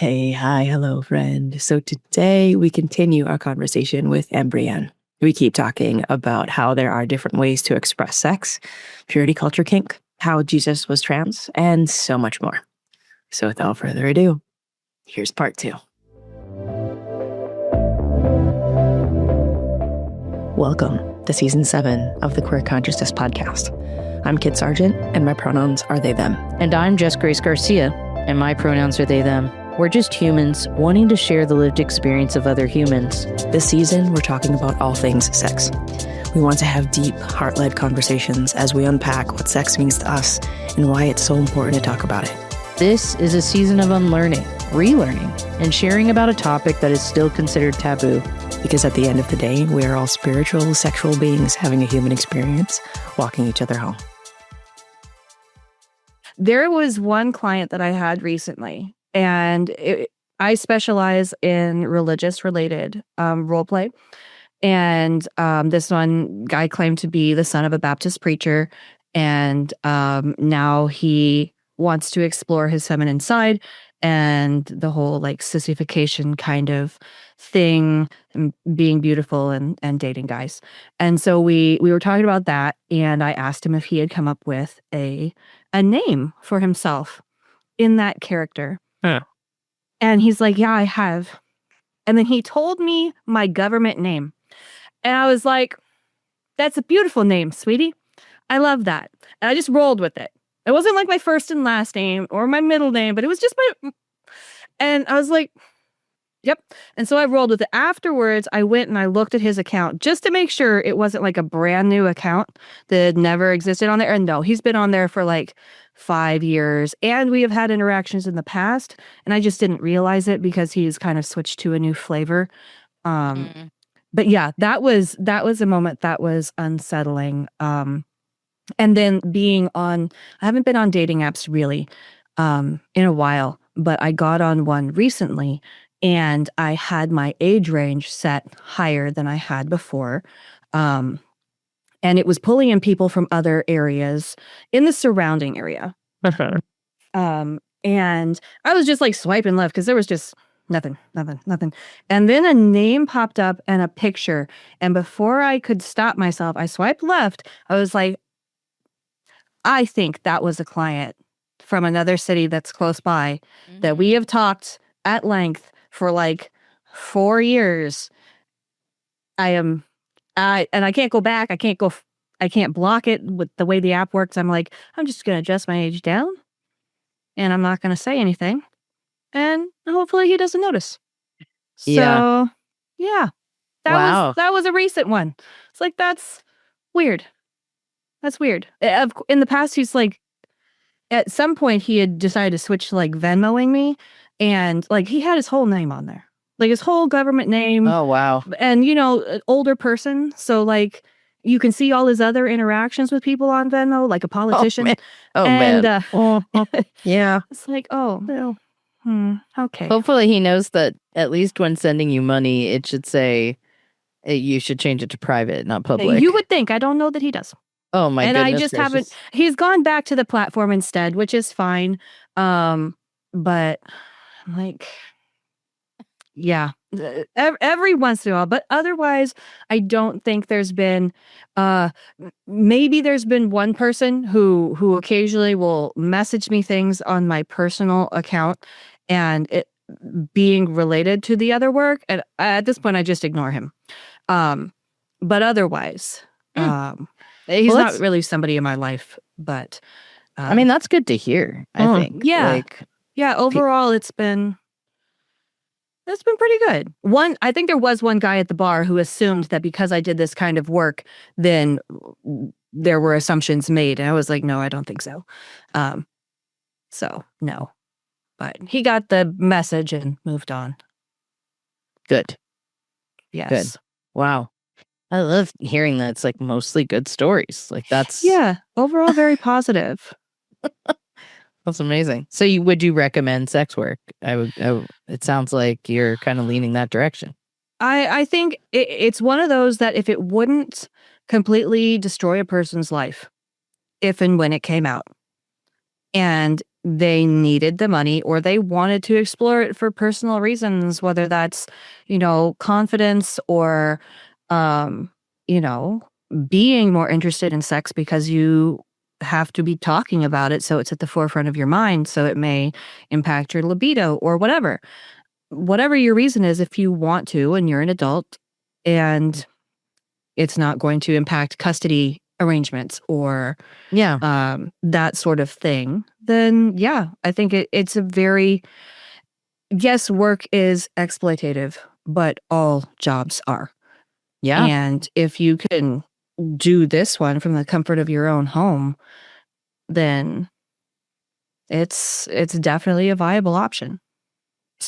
Hey, hi, hello, friend. So today we continue our conversation with EmbryAnne. We keep talking about how there are different ways to express sex, purity culture kink, how Jesus was trans, and so much more. So without further ado, here's part 2. Welcome to season 7 of the Queer Consciousness podcast. I'm Kit Sargent, and my pronouns are they, them. And I'm Jess Grace Garcia, and my pronouns are they, them. We're just humans wanting to share the lived experience of other humans. This season, we're talking about all things sex. We want to have deep, heart-led conversations as we unpack what sex means to us and why it's so important to talk about it. This is a season of unlearning, relearning, and sharing about a topic that is still considered taboo. Because at the end of the day, we are all spiritual, sexual beings having a human experience, walking each other home. There was one client that I had recently, and I specialize in religious-related role play. And this one guy claimed to be the son of a Baptist preacher, and now he wants to explore his feminine side and the whole like sissification kind of thing, and being beautiful and dating guys. And so we were talking about that, and I asked him if he had come up with a name for himself in that character. Huh. And he's like, yeah, I have. And then he told me my government name. And I was like, that's a beautiful name, sweetie. I love that. And I just rolled with it. It wasn't like my first and last name or my middle name, but it was just my... And I was like, yep. And so I rolled with it. Afterwards, I went and I looked at his account just to make sure it wasn't like a brand new account that never existed on there. And no, he's been on there for like 5 years, and we have had interactions in the past, and I just didn't realize it because he's kind of switched to a new flavor. But yeah, that was a moment that was unsettling. And then being on, I haven't been on dating apps really in a while, but I got on one recently, and I had my age range set higher than I had before. And it was pulling in people from other areas in the surrounding area. And I was just like swiping left because there was just nothing. And then a name popped up and a picture. And before I could stop myself, I swiped left. I was like, I think that was a client from another city that's close by that we have talked at length for like 4 years. And I can't go back. I can't block it with the way the app works. I'm like, I'm just going to adjust my age down, and I'm not going to say anything. And hopefully he doesn't notice. So, yeah. That was a recent one. It's like, that's weird. That's weird. In the past, he's like, at some point he had decided to switch to like Venmoing me, and like he had his whole name on there. Like his whole government name. Oh, wow. And, an older person. So, like, you can see all his other interactions with people on Venmo, like a politician. Man. Yeah. It's like, oh, okay. Hopefully he knows that at least when sending you money, it should say you should change it to private, not public. You would think. I don't know that he does. Oh, my goodness. And I just haven't. He's gone back to the platform instead, which is fine. But, like... Yeah, every once in a while, but otherwise, I don't think there's been. Maybe there's been one person who occasionally will message me things on my personal account, and it being related to the other work. And at this point, I just ignore him. But otherwise, he's not really somebody in my life. But I mean, that's good to hear. I think. Yeah, yeah. Overall, it's been pretty good. I think there was one guy at the bar who assumed that because I did this kind of work, then there were assumptions made. And I was like, no, I don't think so. So, no. But he got the message and moved on. Good. Yes. Good. Wow. I love hearing that. It's like mostly good stories. Like that's... Yeah. Overall, very positive. That's amazing. So would you recommend sex work? It sounds like you're kind of leaning that direction. I think it's one of those that if it wouldn't completely destroy a person's life, if and when it came out, and they needed the money or they wanted to explore it for personal reasons, whether that's, confidence or, you know, being more interested in sex because you have to be talking about it. So it's at the forefront of your mind. So it may impact your libido or whatever. Whatever your reason is, if you want to, and you're an adult and it's not going to impact custody arrangements or Yeah. that sort of thing, then yeah, I think it's a very, yes, work is exploitative, but all jobs are. Yeah. And if you can do this one from the comfort of your own home, then it's definitely a viable option,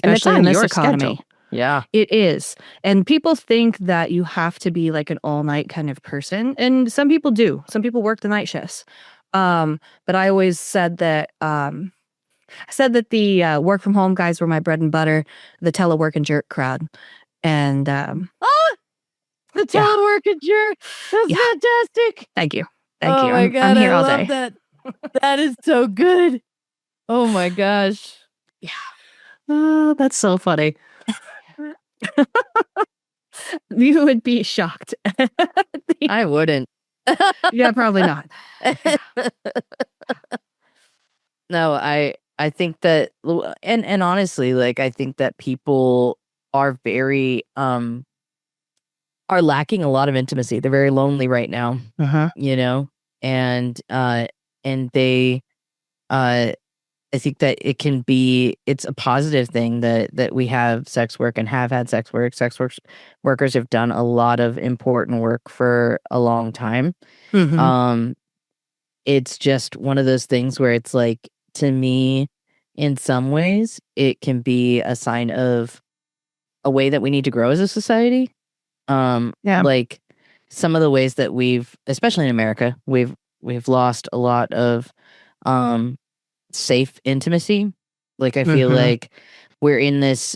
And it's especially in on this your economy. schedule. Yeah. It is. And people think that you have to be like an all-night kind of person. And some people do. Some people work the night shifts. But I always said that the work from home guys were my bread and butter, the telework and jerk crowd. And Oh, the Yeah. telework and jerk. That's Yeah. fantastic. thank you. Thank Oh you. my I'm God, here I all love day. that. That is so good. Oh my gosh. Oh, that's so funny. You would be shocked. I wouldn't. Yeah, probably not. No, I think that and honestly, like I think that people are very are lacking a lot of intimacy. They're very lonely right now, Uh-huh. and they I think that it's a positive thing that we have sex work and have had sex work. Workers have done a lot of important work for a long time. Mhm. It's just one of those things where it's like, to me, in some ways, it can be a sign of a way that we need to grow as a society. Yeah. Like some of the ways that especially in America, we've lost a lot of safe intimacy. Like I feel Mhm. like we're in this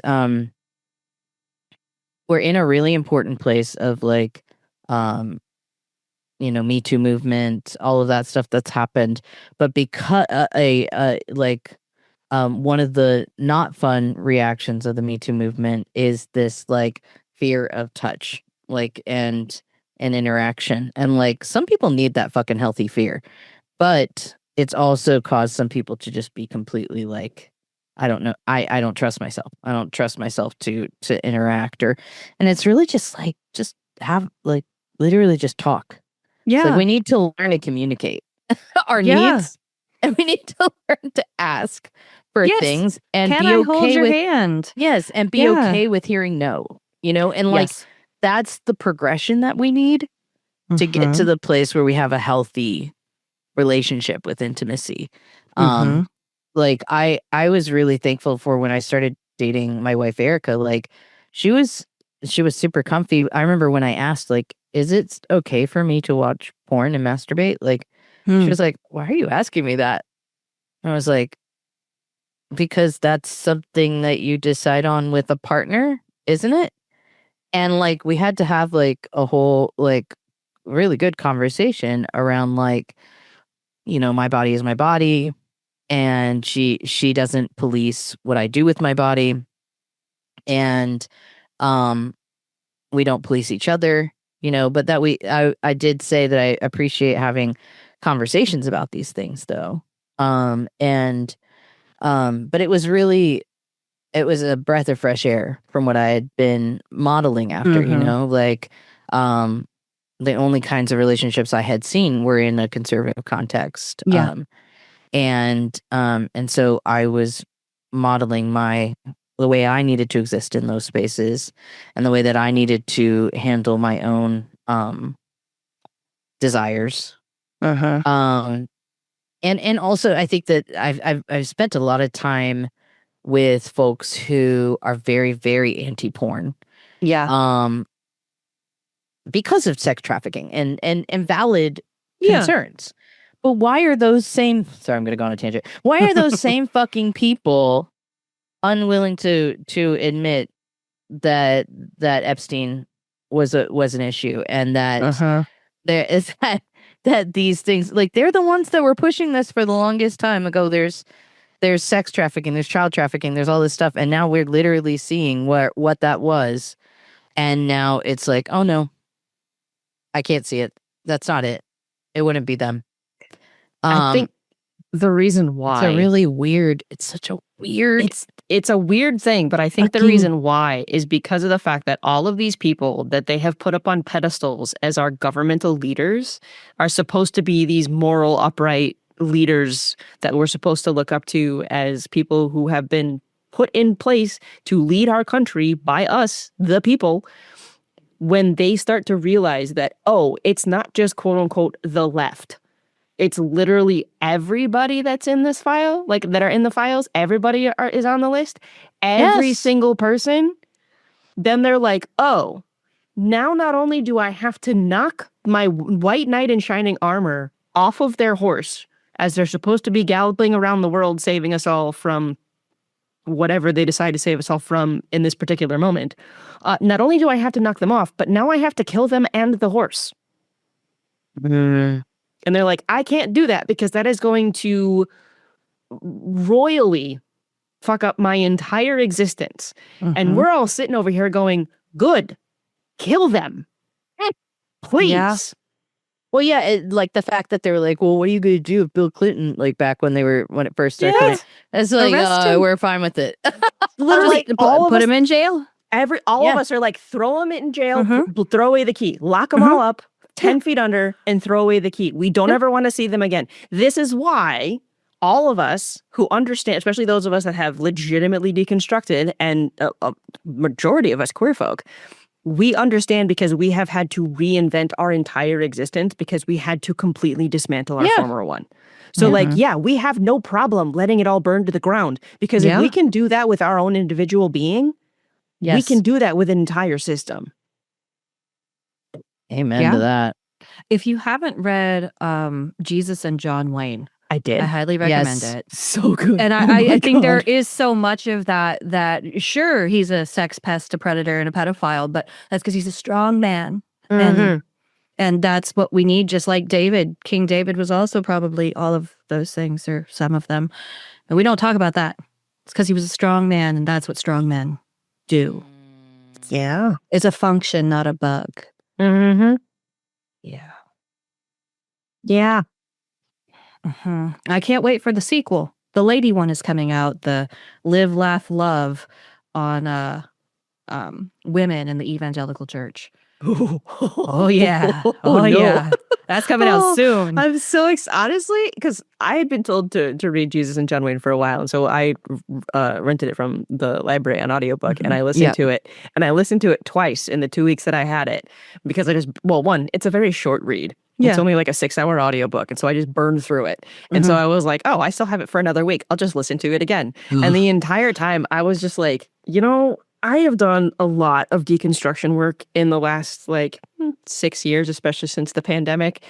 we're in a really important place of like Me Too movement, all of that stuff that's happened, but because one of the not fun reactions of the Me Too movement is this like fear of touch, like and interaction, and like some people need that fucking healthy fear, but it's also caused some people to just be completely like, I don't know, I don't trust myself. I don't trust myself to interact, and it's really just like just have like literally just talk. It's like Yeah. we need to learn to communicate our Yeah. needs, and we need to learn to ask for Yes. things and Can be I okay hold your with hand? yes, and be Yeah. okay with hearing no, and like Yes. that's the progression that we need to get to Mhm. the place where we have a healthy relationship with intimacy. Mhm. Like I was really thankful for when I started dating my wife Erica. Like she was super comfy. I remember when I asked, like, is it okay for me to watch porn and masturbate? Like she Hmm. was like, why are you asking me that? I was like, because that's something that you decide on with a partner, isn't it? And like we had to have like a whole like really good conversation around like, my body is my body, and she doesn't police what I do with my body, and um we don't police each other, but that I did say that I appreciate having conversations about these things though. And but it was a breath of fresh air from what I had been modeling after, Mhm. like the only kinds of relationships I had seen were in a conservative context. Yeah. And so I was modeling the way I needed to exist in those spaces, and the way that I needed to handle my own desires. Uh-huh. And also I think that I've spent a lot of time with folks who are very, very anti-porn, Yeah. because of sex trafficking and valid Yeah. concerns. But why are those same sorry, I'm gonna go on a tangent. Why are those same fucking people unwilling to admit that Epstein was an issue, and that Uh-huh. there is that these things, like, they're the ones that were pushing this for the longest time ago. there's sex trafficking, there's child trafficking, there's all this stuff, and now we're literally seeing what that was, and now it's like, oh no, I can't see it. That's not it. It wouldn't be them. I think the reason why it's a really weird. It's such a weird. it's a weird thing, but I think the reason why is because of the fact that all of these people that they have put up on pedestals as our governmental leaders are supposed to be these moral, upright leaders that we're supposed to look up to as people who have been put in place to lead our country by us, the people. When they start to realize that, oh, it's not just quote unquote the left. It's literally everybody that's in this file, like that are in the files. Everybody is on the list. Every single person. Then they're like, oh, now not only do I have to knock my white knight in shining armor off of their horse as they're supposed to be galloping around the world, saving us all from whatever they decide to save us all from in this particular moment. Not only do I have to knock them off, but now I have to kill them and the horse. And they're like, I can't do that because that is going to royally fuck up my entire existence. And we're all sitting over here going, good, kill them. Please. Yeah. Well, yeah, like the fact that they were like, well, what are you going to do with Bill Clinton? Like back when it first started. Yes. It's like, Arrest him. we're fine with it. Literally, put him in jail. All of us are like, throw him in jail, throw away the key, lock them all up 10 feet under and throw away the key. We don't ever want to see them again. This is why all of us who understand, especially those of us that have legitimately deconstructed and a majority of us queer folk, we understand because we have had to reinvent our entire existence because we had to completely dismantle our former one. So we have no problem letting it all burn to the ground because if we can do that with our own individual being, we can do that with an entire system. Amen to that. If you haven't read Jesus and John Wayne, I did. I highly recommend it. So good. And I think there is so much of that sure, he's a sex pest, a predator, and a pedophile, but that's because he's a strong man. And that's what we need, just like David. King David was also probably all of those things or some of them. And we don't talk about that. It's because he was a strong man, and that's what strong men do. Yeah. It's a function, not a bug. Yeah. Yeah. I can't wait for the sequel. The lady one is coming out. The Live, Laugh, Love on women in the Evangelical Church. Oh yeah. Oh yeah. That's coming out soon. I'm so excited, honestly, because I had been told to read Jesus and John Wayne for a while. And so I rented it from the library on audiobook and I listened to it. And I listened to it twice in the 2 weeks that I had it because one, it's a very short read. It's only like a 6-hour audiobook. And so I just burned through it. And so I was like, oh, I still have it for another week. I'll just listen to it again. And the entire time I was just like, I have done a lot of deconstruction work in the last 6 years, especially since the pandemic.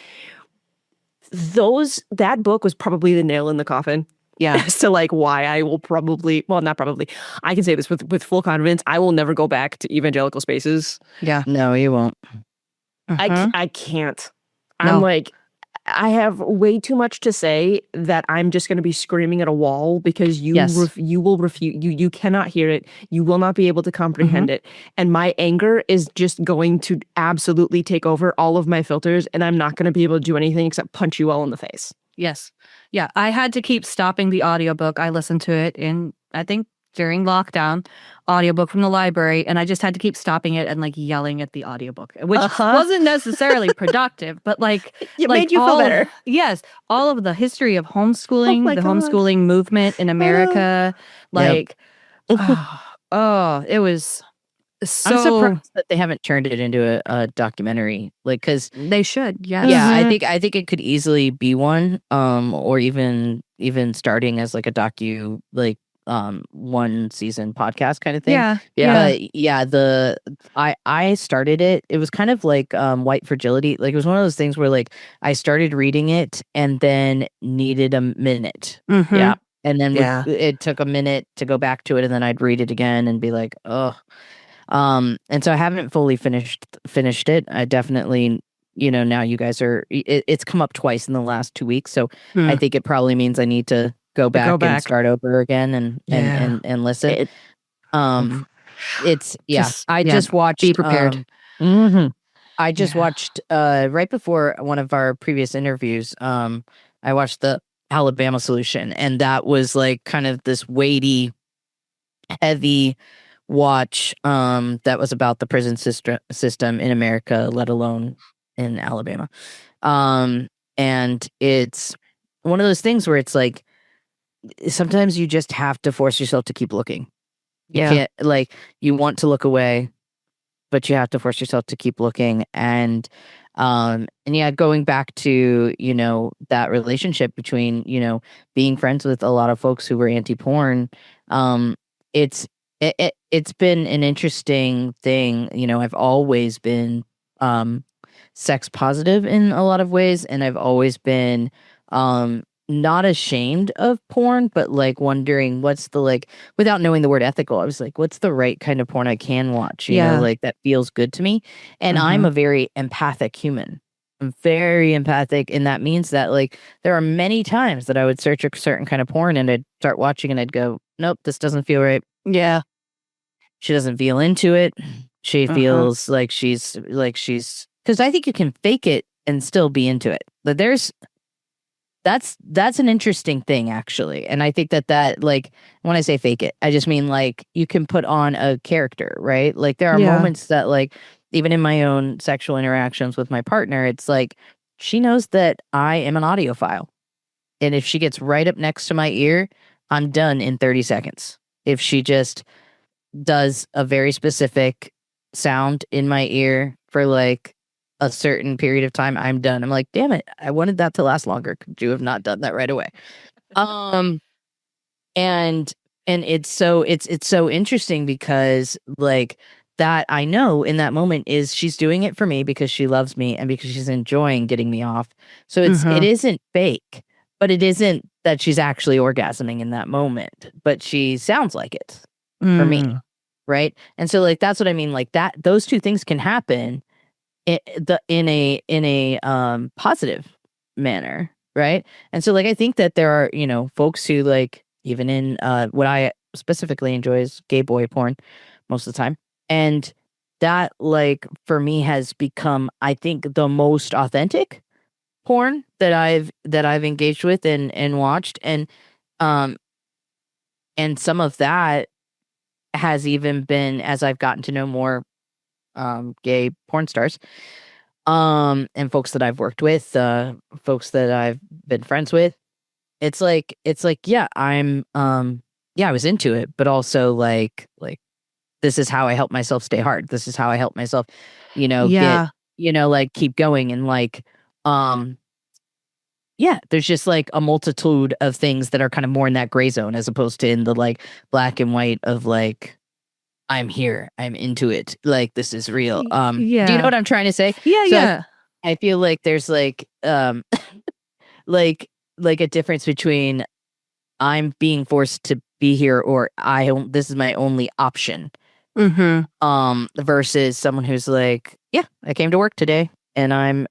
That book was probably the nail in the coffin. Yeah. As to why I will I can say this with full confidence, I will never go back to evangelical spaces. Yeah. No, you won't. I can't. No. I'm like, I have way too much to say that I'm just going to be screaming at a wall because you will refute. You cannot hear it. You will not be able to comprehend it. And my anger is just going to absolutely take over all of my filters. And I'm not going to be able to do anything except punch you all in the face. Yes. Yeah. I had to keep stopping the audiobook. I listened to it I think during lockdown, audiobook from the library, and I just had to keep stopping it and yelling at the audiobook, which wasn't necessarily productive, but it made you feel better. Yes, all of the history of homeschooling, the God. homeschooling movement in America, it was so. I'm surprised that they haven't turned it into a documentary, because they should. Yes. Yeah, I think it could easily be one, or even starting as a docu 1 season podcast kind of thing. I started it. It was kind of like White Fragility. It was one of those things where I started reading it and then needed a minute. Yeah. And then it took a minute to go back to it, and then I'd read it again and be like, oh. And so I haven't fully finished it. I definitely, now you guys are, it's come up twice in the last 2 weeks. So I think it probably means I need to go back and back. start over again and listen. It's I just watched. Be prepared. I just watched right before one of our previous interviews. I watched the Alabama Solution, and that was like kind of this weighty, heavy watch that was about the prison system in America, let alone in Alabama. And it's one of those things where it's like sometimes you just have to force yourself to keep looking. You can't, like, you want to look away, but you have to force yourself to keep looking. And yeah, going back to, you know, that relationship between, you know, being friends with a lot of folks who were anti-porn, it's been an interesting thing. You know, I've always been sex positive in a lot of ways, and I've always been not ashamed of porn, but like wondering what's the, like, without knowing the word ethical, I was like, what's the right kind of porn I can watch, you know, like that feels good to me. And I'm a very empathic human. I'm very empathic, and that means that, like, there are many times that I would search a certain kind of porn and I'd start watching and I'd go, nope, this doesn't feel right. Yeah. She doesn't feel into it. She feels like she's because I think you can fake it and still be into it. But that's an interesting thing, actually. And I think that like, when I say fake it, I just mean like you can put on a character, right? Like there are moments that, like, even in my own sexual interactions with my partner, it's like she knows that I am an audiophile. And if she gets right up next to my ear, I'm done in 30 seconds. If she just does a very specific sound in my ear for like a certain period of time, I'm done. I'm like, damn it, I wanted that to last longer. Could you have not done that right away? And it's so interesting because, like, that I know in that moment is she's doing it for me because she loves me and because she's enjoying getting me off. So it isn't fake, but it isn't that she's actually orgasming in that moment, but she sounds like it for me. Right. And so, like, that's what I mean. Like, that those two things can happen in a positive manner, right? And so, like, I think that there are, you know, folks who, like, even in what I specifically enjoy is gay boy porn most of the time, and that, like, for me has become, I think, the most authentic porn that I've engaged with and watched, and some of that has even been, as I've gotten to know more gay porn stars, and folks that I've worked with, folks that I've been friends with. It's like, yeah, I was into it, but also like this is how I help myself stay hard. This is how I help myself, you know, get, you know, like, keep going. And like, there's just like a multitude of things that are kind of more in that gray zone as opposed to in the, like, black and white of, like, I'm here, I'm into it, like, this is real. Do you know what I'm trying to say? I feel like there's like like a difference between I'm being forced to be here or this is my only option, versus someone who's like, yeah, I came to work today and I'm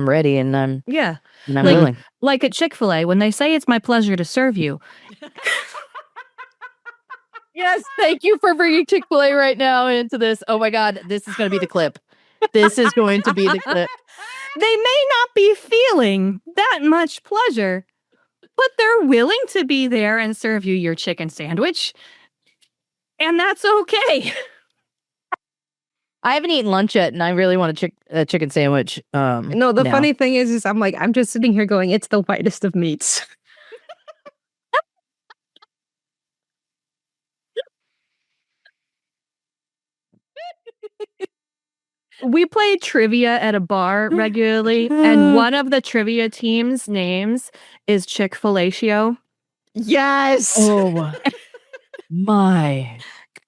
ready and I'm Yeah. and I'm willing. Like at Chick-fil-A, when they say it's my pleasure to serve you. Yes, thank you for bringing Chick-fil-A right now into this. Oh my God, this is going to be the clip. This is going to be the clip. They may not be feeling that much pleasure, but they're willing to be there and serve you your chicken sandwich. And that's okay. I haven't eaten lunch yet, and I really want a chicken sandwich. No, the funny thing is I'm like, I'm just sitting here going, it's the whitest of meats. We play trivia at a bar regularly, and one of the trivia team's names is Chick-fil-A. Yes. Oh my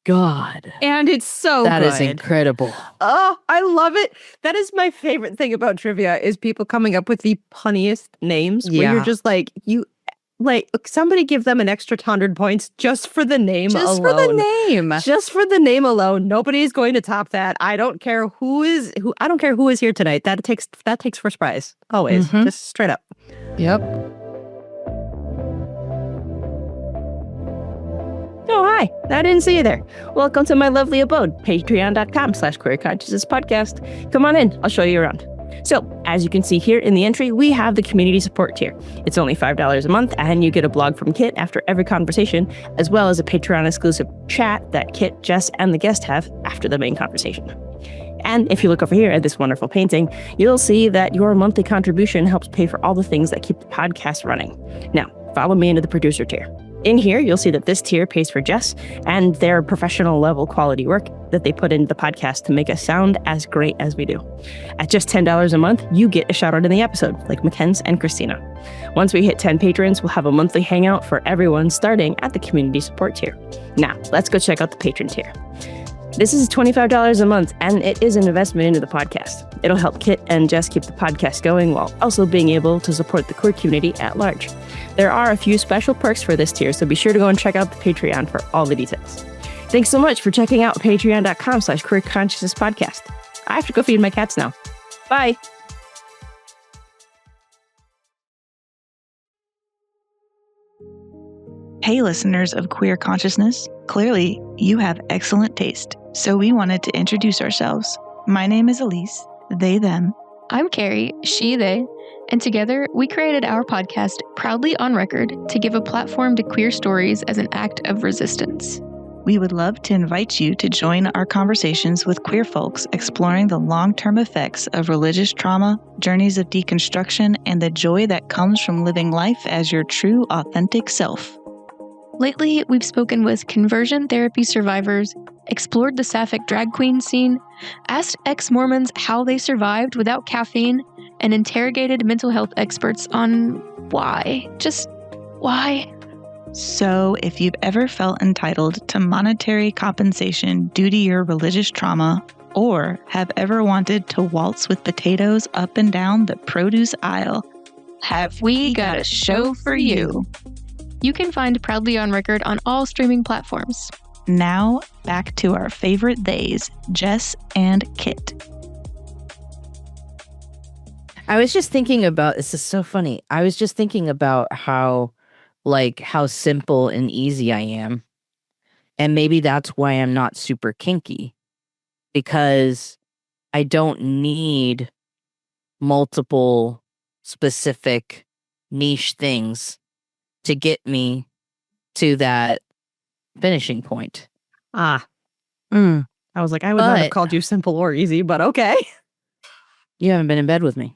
God. And it's so that good. is incredible. Oh, I love it. That is my favorite thing about trivia is people coming up with the punniest names where you're just like, somebody give them an extra 100 points just for the name alone. Just for the name. Just for the name alone. Nobody's going to top that. I don't care who is here tonight. That takes first prize. Always. Just straight up. Yep. Oh, hi. I didn't see you there. Welcome to my lovely abode, patreon.com/queerconsciousnesspodcast. Come on in. I'll show you around. So, as you can see here in the entry, we have the community support tier. It's only $5 a month, and you get a blog from Kit after every conversation, as well as a Patreon-exclusive chat that Kit, Jess, and the guest have after the main conversation. And if you look over here at this wonderful painting, you'll see that your monthly contribution helps pay for all the things that keep the podcast running. Now, follow me into the producer tier. In here, you'll see that this tier pays for Jess and their professional level quality work that they put into the podcast to make us sound as great as we do. At just $10 a month, you get a shout out in the episode, like Mackenzie and Christina. Once we hit 10 patrons, we'll have a monthly hangout for everyone starting at the community support tier. Now, let's go check out the patron tier. This is $25 a month, and it is an investment into the podcast. It'll help Kit and Jess keep the podcast going while also being able to support the queer community at large. There are a few special perks for this tier, so be sure to go and check out the Patreon for all the details. Thanks so much for checking out patreon.com/queerconsciousnesspodcast. I have to go feed my cats now. Bye. Hey, listeners of Queer Consciousness. Clearly, you have excellent taste, so we wanted to introduce ourselves. My name is Elise, they, them. I'm Carrie, she, they, and together we created our podcast Proudly on Record to give a platform to queer stories as an act of resistance. We would love to invite you to join our conversations with queer folks exploring the long-term effects of religious trauma, journeys of deconstruction, and the joy that comes from living life as your true, authentic self. Lately, we've spoken with conversion therapy survivors, explored the sapphic drag queen scene, asked ex-Mormons how they survived without caffeine, and interrogated mental health experts on why. Just why? So, if you've ever felt entitled to monetary compensation due to your religious trauma, or have ever wanted to waltz with potatoes up and down the produce aisle, have we got a show for you. You can find Proudly on Record on all streaming platforms. Now, back to our favorite theys, Jess and Kit. I was just thinking about, this is so funny. I was just thinking about how simple and easy I am. And maybe that's why I'm not super kinky. Because I don't need multiple specific niche things to get me to that finishing point. I was like, I would not have called you simple or easy, but okay. You haven't been in bed with me.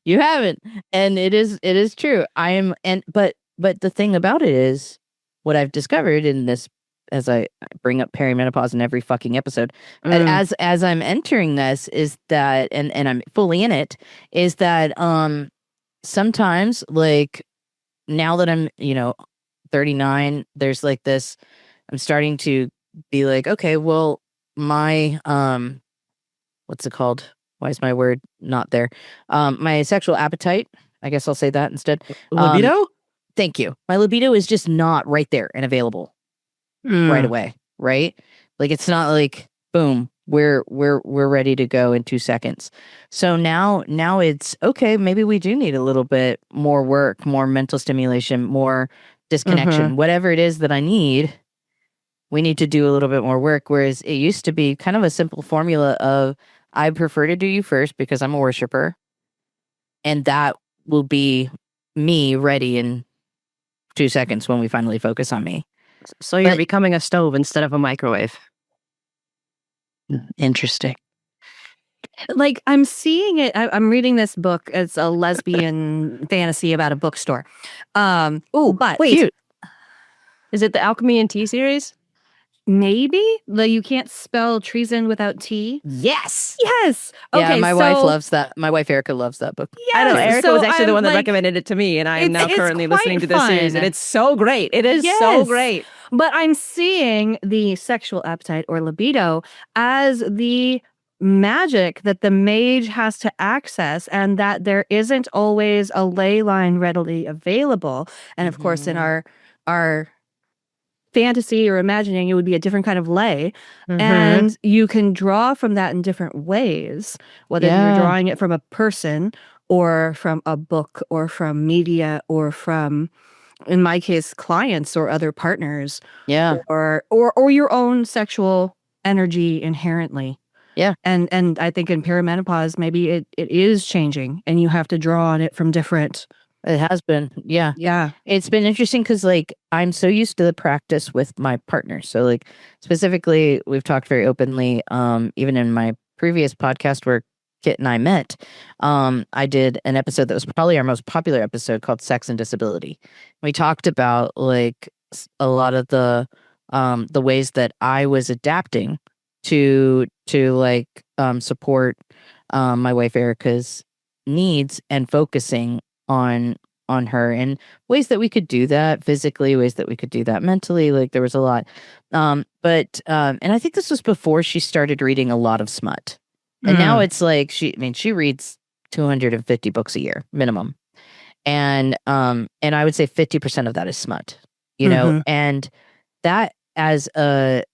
You haven't. And it is true. But the thing about it is what I've discovered in this, as I bring up perimenopause in every fucking episode, as I'm entering this, is that, and I'm fully in it, is that sometimes, like, now that I'm 39, there's like this, I'm starting to be like, okay, well, my what's it called? Why is my word not there? My sexual appetite, I guess I'll say that instead. Libido? Thank you. My libido is just not right there and available right away, right? Like, it's not like, boom, we're ready to go in 2 seconds. So now it's okay, maybe we do need a little bit more work, more mental stimulation, more disconnection, whatever it is that I need. We need to do a little bit more work. Whereas it used to be kind of a simple formula of, I prefer to do you first because I'm a worshiper, and that will be me ready in 2 seconds when we finally focus on me. So you're becoming a stove instead of a microwave. Interesting. Like, I'm seeing it. I'm reading this book. It's a lesbian fantasy about a bookstore. But wait. Cute. Is it the Alchemy and Tea series? Maybe you can't spell treason without T. Yes. Yes. Okay. Yeah, my wife loves that. My wife Erica loves that book. Yes. I know. Erica was actually the one that like, recommended it to me, and I am now currently listening to this quite series, and fun. it's so great. It is so great. But I'm seeing the sexual appetite or libido as the magic that the mage has to access, and that there isn't always a ley line readily available. And of course, in our fantasy or imagining, it would be a different kind of lay. Mhm. And you can draw from that in different ways, whether you're Yeah. drawing it from a person or from a book or from media or from, in my case, clients or other partners, Yeah. or your own sexual energy inherently. Yeah. And I think in perimenopause, maybe it is changing, and you have to draw on it from different. It has been. Yeah. Yeah. It's been interesting because, like, I'm so used to the practice with my partner. So, like, specifically, we've talked very openly, even in my previous podcast where Kit and I met, I did an episode that was probably our most popular episode called Sex and Disability. We talked about, like, a lot of the ways that I was adapting to like, support my wife Erica's needs and focusing on her, and ways that we could do that physically, ways that we could do that mentally. Like, there was a lot. But and I think this was before she started reading a lot of smut. And now it's like she reads 250 books a year minimum. And I would say 50% of that is smut, you know, and that as a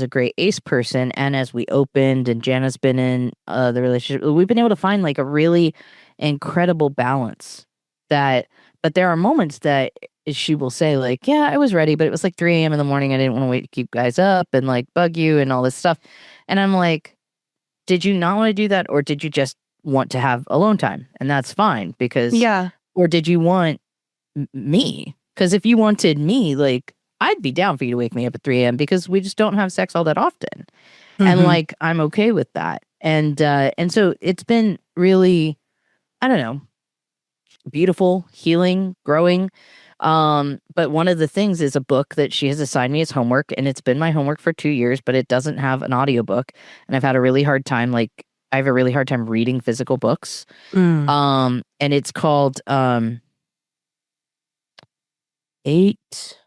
great ACE person, and as we opened and Jana's been in the relationship, we've been able to find like a really incredible balance. But there are moments that she will say, like, yeah, I was ready, but it was like 3 a.m. in the morning. I didn't want to wait to keep guys up and like bug you and all this stuff. And I'm like, did you not want to do that? Or did you just want to have alone time? And that's fine because, Yeah. or did you want me? Because if you wanted me, like, I'd be down for you to wake me up at 3 a.m. because we just don't have sex all that often. And like, I'm okay with that. And so it's been really, I don't know, beautiful, healing, growing. But one of the things is a book that she has assigned me as homework, and it's been my homework for 2 years, but it doesn't have an audiobook. And I've had a really hard time, like, I have a really hard time reading physical books. And it's called 8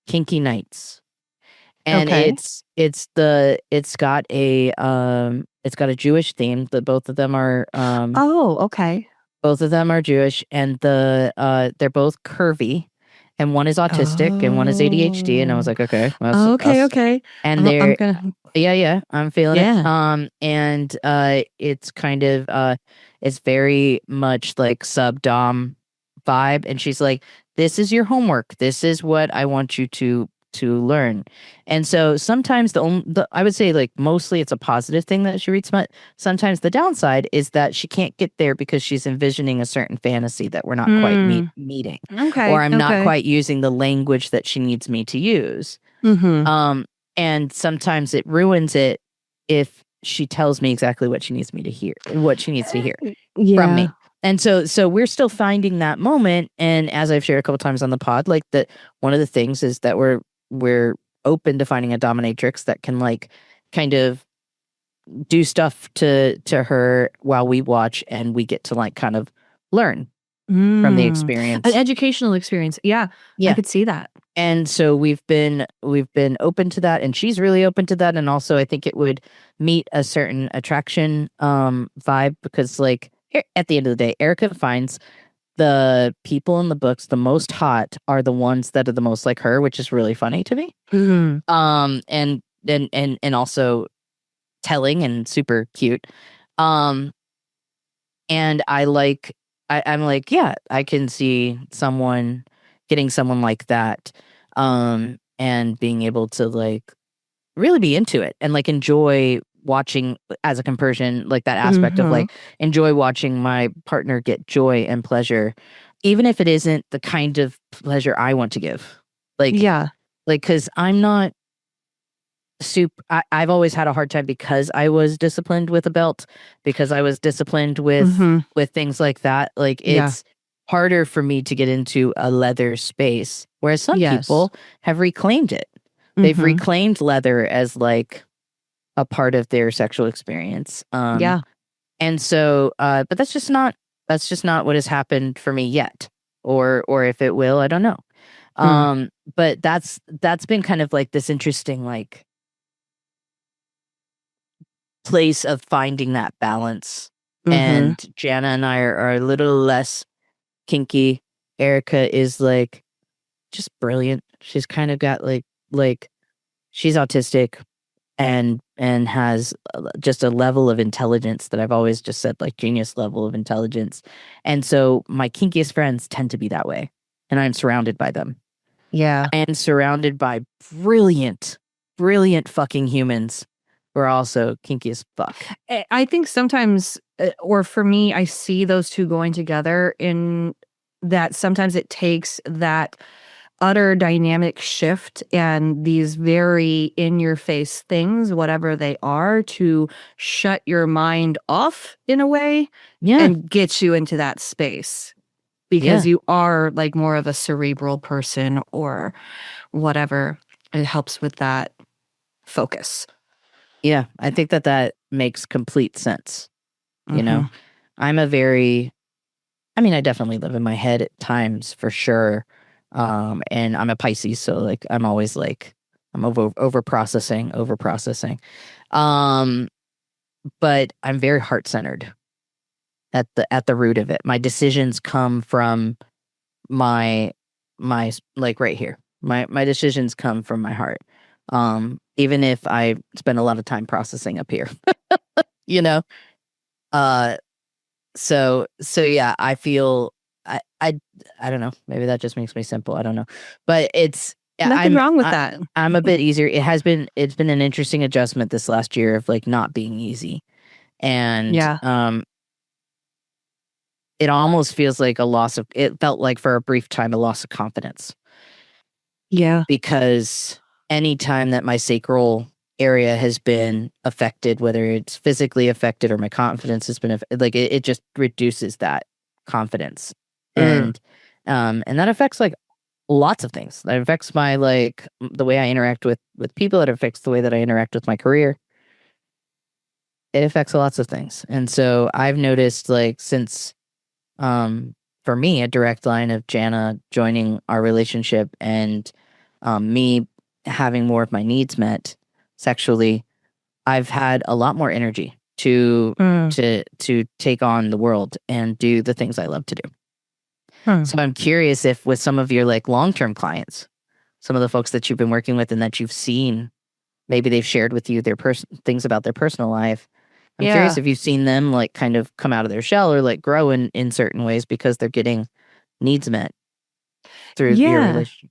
Kinky Nights. And Okay. it's got a Jewish theme. That both of them are Oh, okay. both of them are Jewish, and they're both curvy, and one is autistic and one is ADHD. And I was like, okay, well, Oh, that's us. okay. And I'm gonna. yeah, I'm feeling it. Yeah. And it's kind of it's very much like sub-dom vibe. And she's like, this is your homework. This is what I want you to learn. And so sometimes I would say, like, mostly it's a positive thing that she reads smut. Sometimes the downside is that she can't get there because she's envisioning a certain fantasy that we're not quite meeting. Okay. Or I'm not quite using the language that she needs me to use. And sometimes it ruins it if she tells me exactly what she needs to hear from me. And so we're still finding that moment. And as I've shared a couple times on the pod, like, that one of the things is that we're open to finding a dominatrix that can, like, kind of do stuff to her while we watch, and we get to, like, kind of learn from the experience. An educational experience. Yeah. I could see that. And so we've been open to that, and she's really open to that. And also I think it would meet a certain attraction vibe, because, like, at the end of the day, Erica finds the people in the books the most hot are the ones that are the most like her, which is really funny to me. And also telling and super cute. And I'm like, yeah, I can see someone getting someone like that, and being able to, like, really be into it and, like, enjoy watching as a conversion, like, that aspect of, like, enjoy watching my partner get joy and pleasure, even if it isn't the kind of pleasure I want to give. Like, because I'm not I've always had a hard time because I was disciplined with a belt, because I was disciplined with things like that. Like, it's harder for me to get into a leather space, whereas some people have reclaimed it. They've reclaimed leather as, like, a part of their sexual experience. And so, but that's just not what has happened for me yet, or if it will, I don't know. But that's been kind of like this interesting, like, place of finding that balance. And Jana and I are a little less kinky. Erica is, like, just brilliant. She's kind of got like she's autistic and has just a level of intelligence that I've always just said, like, genius level of intelligence. And so my kinkiest friends tend to be that way, and I'm surrounded by them. Yeah. And surrounded by brilliant fucking humans who are also kinky as fuck. I think sometimes, or for me, I see those two going together in that sometimes it takes that utter dynamic shift and these very in your face things, whatever they are, to shut your mind off in a way and get you into that space because you are like more of a cerebral person or whatever. It helps with that focus. Yeah, I think that makes complete sense. You know, I'm a very, I mean, I definitely live in my head at times for sure. And I'm a Pisces, so like I'm always like I'm over processing. But I'm very heart centered at the root of it. My decisions come from my like right here. My decisions come from my heart. Even if I spend a lot of time processing up here. You know? So yeah, I feel I don't know. Maybe that just makes me simple. I don't know. But it's nothing wrong with that. I'm a bit easier. It's been an interesting adjustment this last year of like not being easy. And it almost feels like it felt like for a brief time a loss of confidence. Yeah. Because anytime that my sacral area has been affected, whether it's physically affected or my confidence has been like it just reduces that confidence. And that affects like lots of things. That affects my like the way I interact with people. It affects the way that I interact with my career. It affects lots of things. And so I've noticed like since for me a direct line of Jana joining our relationship and me having more of my needs met sexually, I've had a lot more energy to take on the world and do the things I love to do. So I'm curious if with some of your like long-term clients, some of the folks that you've been working with and that you've seen, maybe they've shared with you their things about their personal life. I'm curious if you've seen them like kind of come out of their shell or like grow in certain ways because they're getting needs met through your relationship.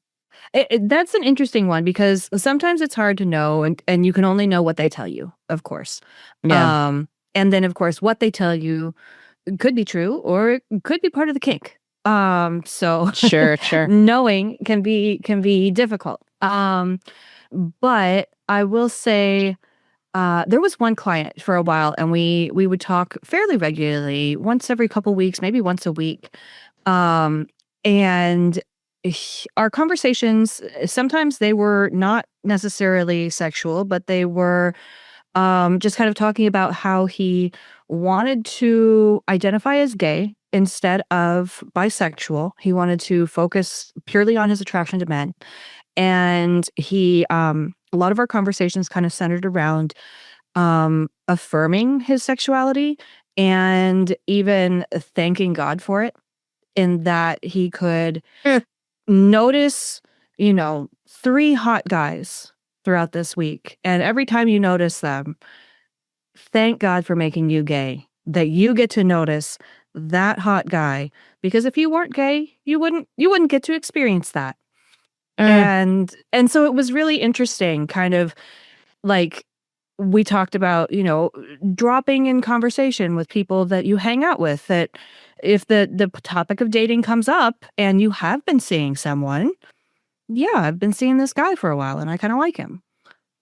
That's an interesting one because sometimes it's hard to know and you can only know what they tell you, of course. Yeah. And then of course what they tell you could be true or it could be part of the kink. So sure. knowing can be difficult. But I will say there was one client for a while and we would talk fairly regularly, once every couple weeks, maybe once a week. And our conversations, sometimes they were not necessarily sexual, but they were just kind of talking about how he wanted to identify as gay instead of bisexual. He wanted to focus purely on his attraction to men. And he, a lot of our conversations kind of centered around affirming his sexuality and even thanking God for it, in that he could notice, 3 hot guys throughout this week. And every time you notice them, thank God for making you gay, that you get to notice that hot guy. Because if you weren't gay, you wouldn't get to experience that. And so it was really interesting, kind of like we talked about, dropping in conversation with people that you hang out with, that if the topic of dating comes up and you have been seeing someone, I've been seeing this guy for a while and I kind of like him.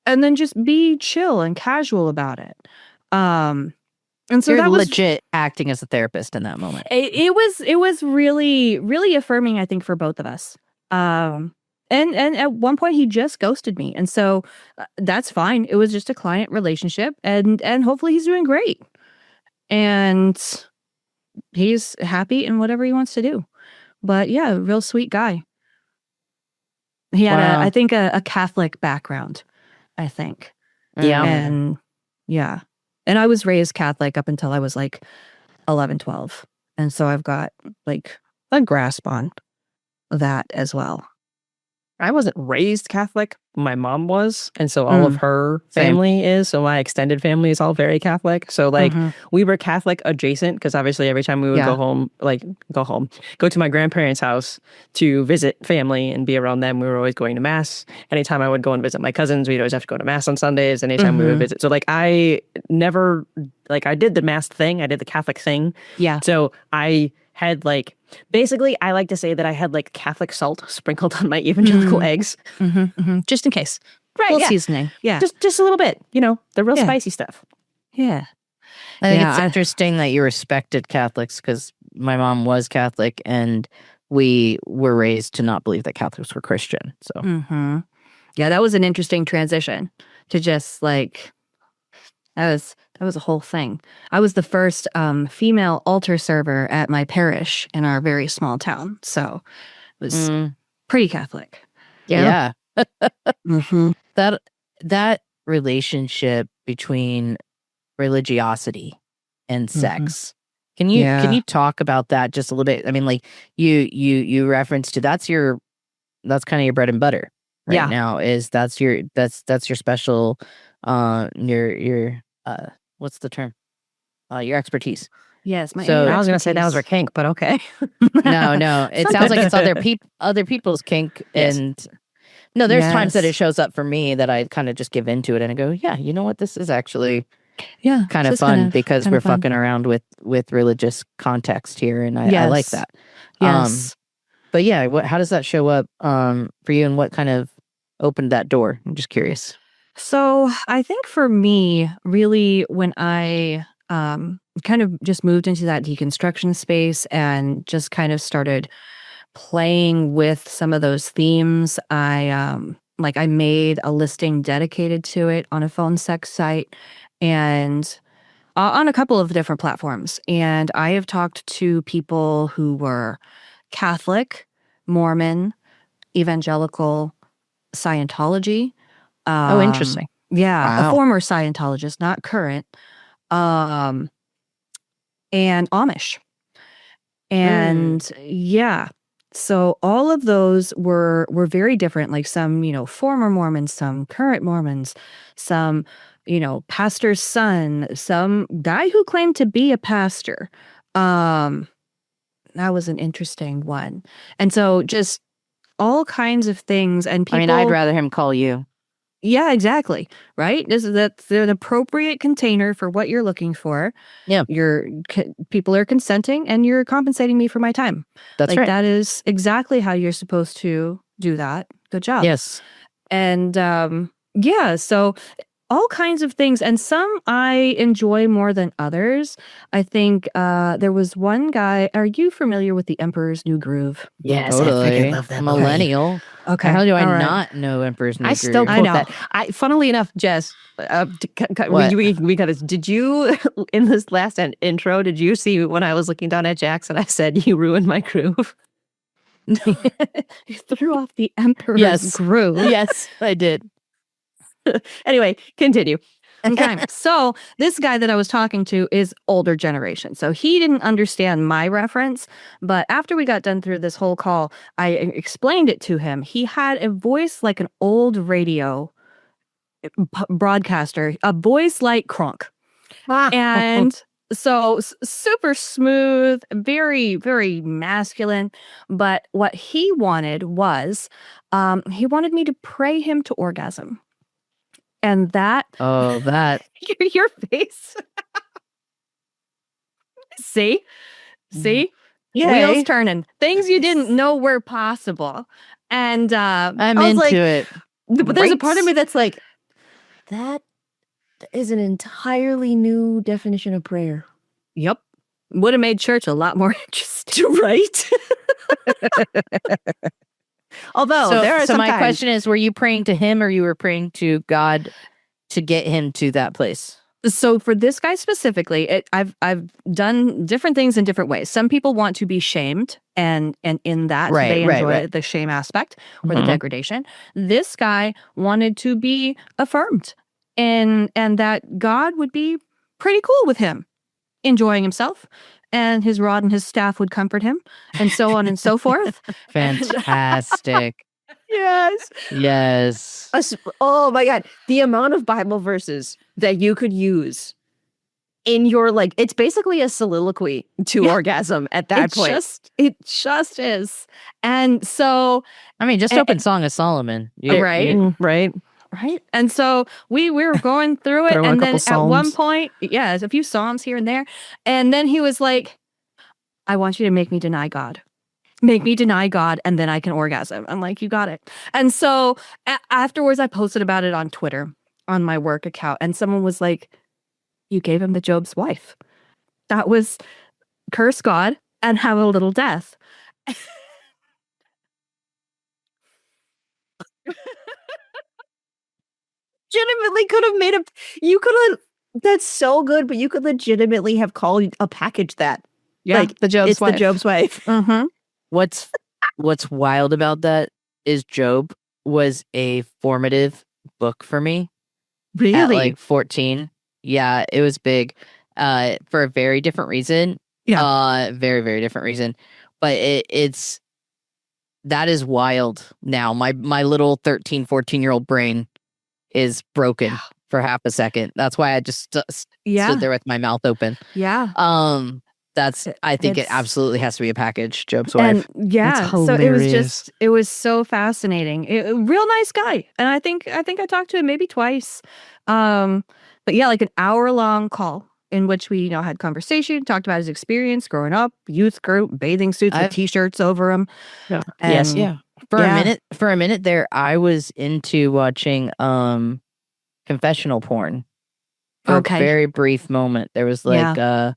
And then just be chill and casual about it. And so you're that was legit acting as a therapist in that moment. It was really, really affirming, I think, for both of us. And at one point he just ghosted me. And so that's fine. It was just a client relationship and hopefully he's doing great. And he's happy in whatever he wants to do. But yeah, real sweet guy. He had I think a Catholic background, I think. Yeah. And yeah. And I was raised Catholic up until I was like 11, 12. And so I've got like a grasp on that as well. I wasn't raised Catholic. My mom was. And so all of her family is. So my extended family is all very Catholic. So like we were Catholic adjacent because obviously every time we would go to my grandparents' house to visit family and be around them, we were always going to mass. Anytime I would go and visit my cousins, we'd always have to go to mass on Sundays. Anytime we would visit. So like I never, like I did the mass thing. I did the Catholic thing. Yeah. So I had like, basically, I like to say that I had like Catholic salt sprinkled on my evangelical eggs. Just in case. Right, Little yeah. seasoning. Yeah. Just a little bit, the real spicy stuff. Yeah. I think it's interesting that you respected Catholics because my mom was Catholic and we were raised to not believe that Catholics were Christian. So yeah, that was an interesting transition to just like that was a whole thing. I was the first female altar server at my parish in our very small town, so it was pretty Catholic. Yeah. That relationship between religiosity and sex. Can you talk about that just a little bit? I mean, like you referenced to that's kind of your bread and butter right now. Is that's your special your what's the term? Your expertise. Yes, So I was going to say that was our kink, but okay. No. It sounds like it's other people's kink, and no, there's times that it shows up for me that I kind of just give into it and I go, yeah, you know what, this is actually kind of fun because we're fucking around with religious context here, and I like that. Yes. But yeah, how does that show up for you, and what kind of opened that door? I'm just curious. So I think for me, really, when I kind of just moved into that deconstruction space and just kind of started playing with some of those themes, I made a listing dedicated to it on a phone sex site and on a couple of different platforms. And I have talked to people who were Catholic, Mormon, Evangelical, Scientology. Interesting. Yeah, Wow. a former Scientologist, not current, and Amish. And so all of those were very different. Like some, former Mormons, some current Mormons, some, pastor's son, some guy who claimed to be a pastor. That was an interesting one. And so just all kinds of things. And people, I mean, I'd rather him call you. Yeah, exactly. Right? That's an appropriate container for what you're looking for. Yeah. People are consenting and you're compensating me for my time. That's right. That is exactly how you're supposed to do that. Good job. Yes. And so all kinds of things. And some I enjoy more than others. I think there was one guy. Are you familiar with The Emperor's New Groove? Yes, totally. I freaking love that movie. Millennial. Okay. How do I not know Emperor's New Groove? I still quote that. Funnily enough, Jess, we got this. Did you, in this last intro, did you see when I was looking down at Jax and I said, you ruined my groove? You threw off The Emperor's Groove. Yes, I did. Anyway, continue. Okay. So this guy that I was talking to is older generation. So he didn't understand my reference. But after we got done through this whole call, I explained it to him. He had a voice like an old radio broadcaster, a voice like Kronk. And so super smooth, very, very masculine. But what he wanted was he wanted me to pray him to orgasm. And that your face. See? Wheels turning. Things you didn't know were possible. And I'm into it. But there's a part of me that's like, that is an entirely new definition of prayer. Yep. Would have made church a lot more interesting. Right? Although so my question is, were you praying to him or you were praying to God to get him to that place? So for this guy specifically, I've done different things in different ways. Some people want to be shamed, and in that they enjoy the shame aspect or the degradation. This guy wanted to be affirmed, and that God would be pretty cool with him, enjoying himself. And his rod and his staff would comfort him, and so on and so forth. Fantastic. Yes. Yes. Oh my God. The amount of Bible verses that you could use in your it's basically a soliloquy to orgasm at that point. It just is. And so I mean, just open Song of Solomon. Right. Right. Right. And so we were going through it. Throw in a And couple then at one psalms. point, there's a few Psalms here and there. And then he was like, I want you to make me deny God. Make me deny God, and then I can orgasm. I'm like, you got it. And so afterwards, I posted about it on Twitter on my work account. And someone was like, you gave him the Job's wife. That was curse God and have a little death. Legitimately could have made that's so good, but you could legitimately have called a package that. Yeah, Like, the Job's it's wife. the Job's wife. Mm-hmm. What's wild about that is Job was a formative book for me at like 14. Yeah, it was big for a very different reason. Yeah. Very, very different reason. But it's that is wild now. My little 13, 14-year-old brain is broken for half a second. That's why I just stood there with my mouth open. Yeah. I think it absolutely has to be a package, Job's wife. And That's so hilarious. it was so fascinating. Real nice guy. And I think I talked to him maybe twice. But yeah, like an hour-long call in which we, had conversation, talked about his experience growing up, youth group, bathing suits with t-shirts over them. Yeah. And Yeah. For a minute there, I was into watching confessional porn. For a very brief moment. There was like a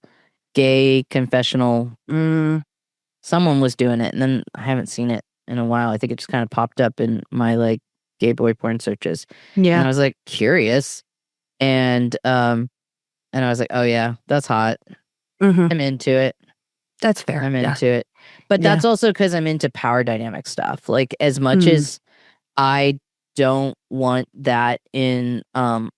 gay confessional. Someone was doing it, and then I haven't seen it in a while. I think it just kind of popped up in my like gay boy porn searches. Yeah. And I was like curious. And I was like, oh yeah, that's hot. I'm into it. That's fair. I'm into it. But that's also because I'm into power dynamic stuff. Like as much as I don't want that in I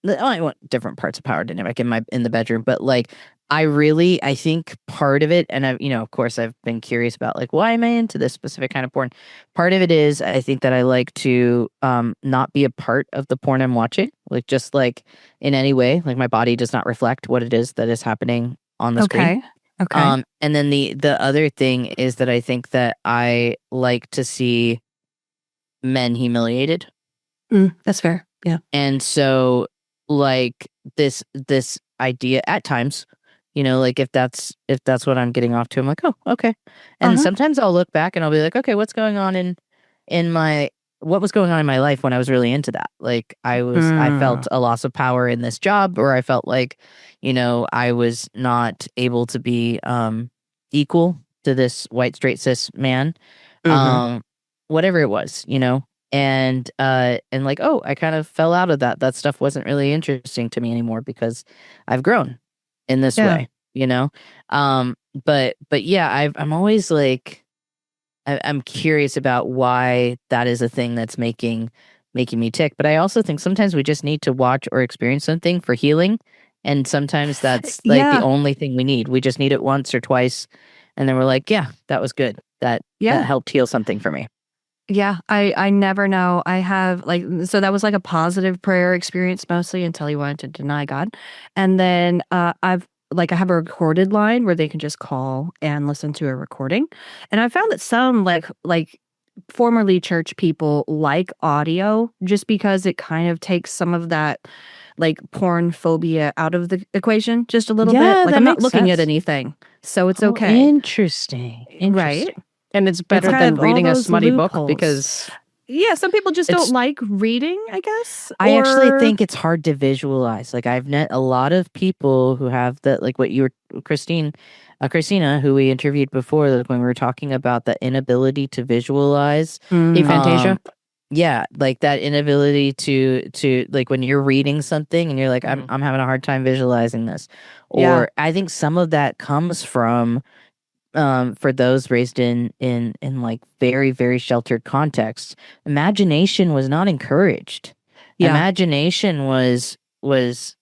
want different parts of power dynamic in the bedroom, but like I think part of it, and I've of course I've been curious about like why am I into this specific kind of porn. Part of it is I think that I like to not be a part of the porn I'm watching, like just like in any way, like my body does not reflect what it is that is happening on the screen. Okay. And then the other thing is that I think that I like to see men humiliated. That's fair. Yeah. And so like this idea at times, like if that's what I'm getting off to, I'm like, oh, okay. And sometimes I'll look back and I'll be like, okay, what was going on in my life when I was really into that? Like I felt a loss of power in this job, or I felt like, I was not able to be equal to this white straight cis man. Whatever it was, and like, oh, I kind of fell out of that. That stuff wasn't really interesting to me anymore because I've grown in this way, but yeah, I'm always like, I'm curious about why that is a thing that's making me tick. But I also think sometimes we just need to watch or experience something for healing, and sometimes that's like the only thing we need. We just need it once or twice, and then we're like, yeah, that was good. That helped heal something for me. Yeah, I never know. I have so that was like a positive prayer experience mostly until he wanted to deny God. And then I have a recorded line where they can just call and listen to a recording. And I found that some like formerly church people like audio just because it kind of takes some of that like porn phobia out of the equation just a little bit. Like I'm not looking at anything. So it's okay. Interesting. Right? And it's better kind than of all reading a those smutty book loopholes. because some people just don't like reading, I guess. I actually think it's hard to visualize. Like I've met a lot of people who have that, like what you were, Christina, who we interviewed before, like when we were talking about the inability to visualize. Aphantasia. Yeah, like that inability to like when you're reading something and you're like, I'm having a hard time visualizing this. Or I think some of that comes from for those raised in like very, very sheltered contexts, imagination was not encouraged. Imagination was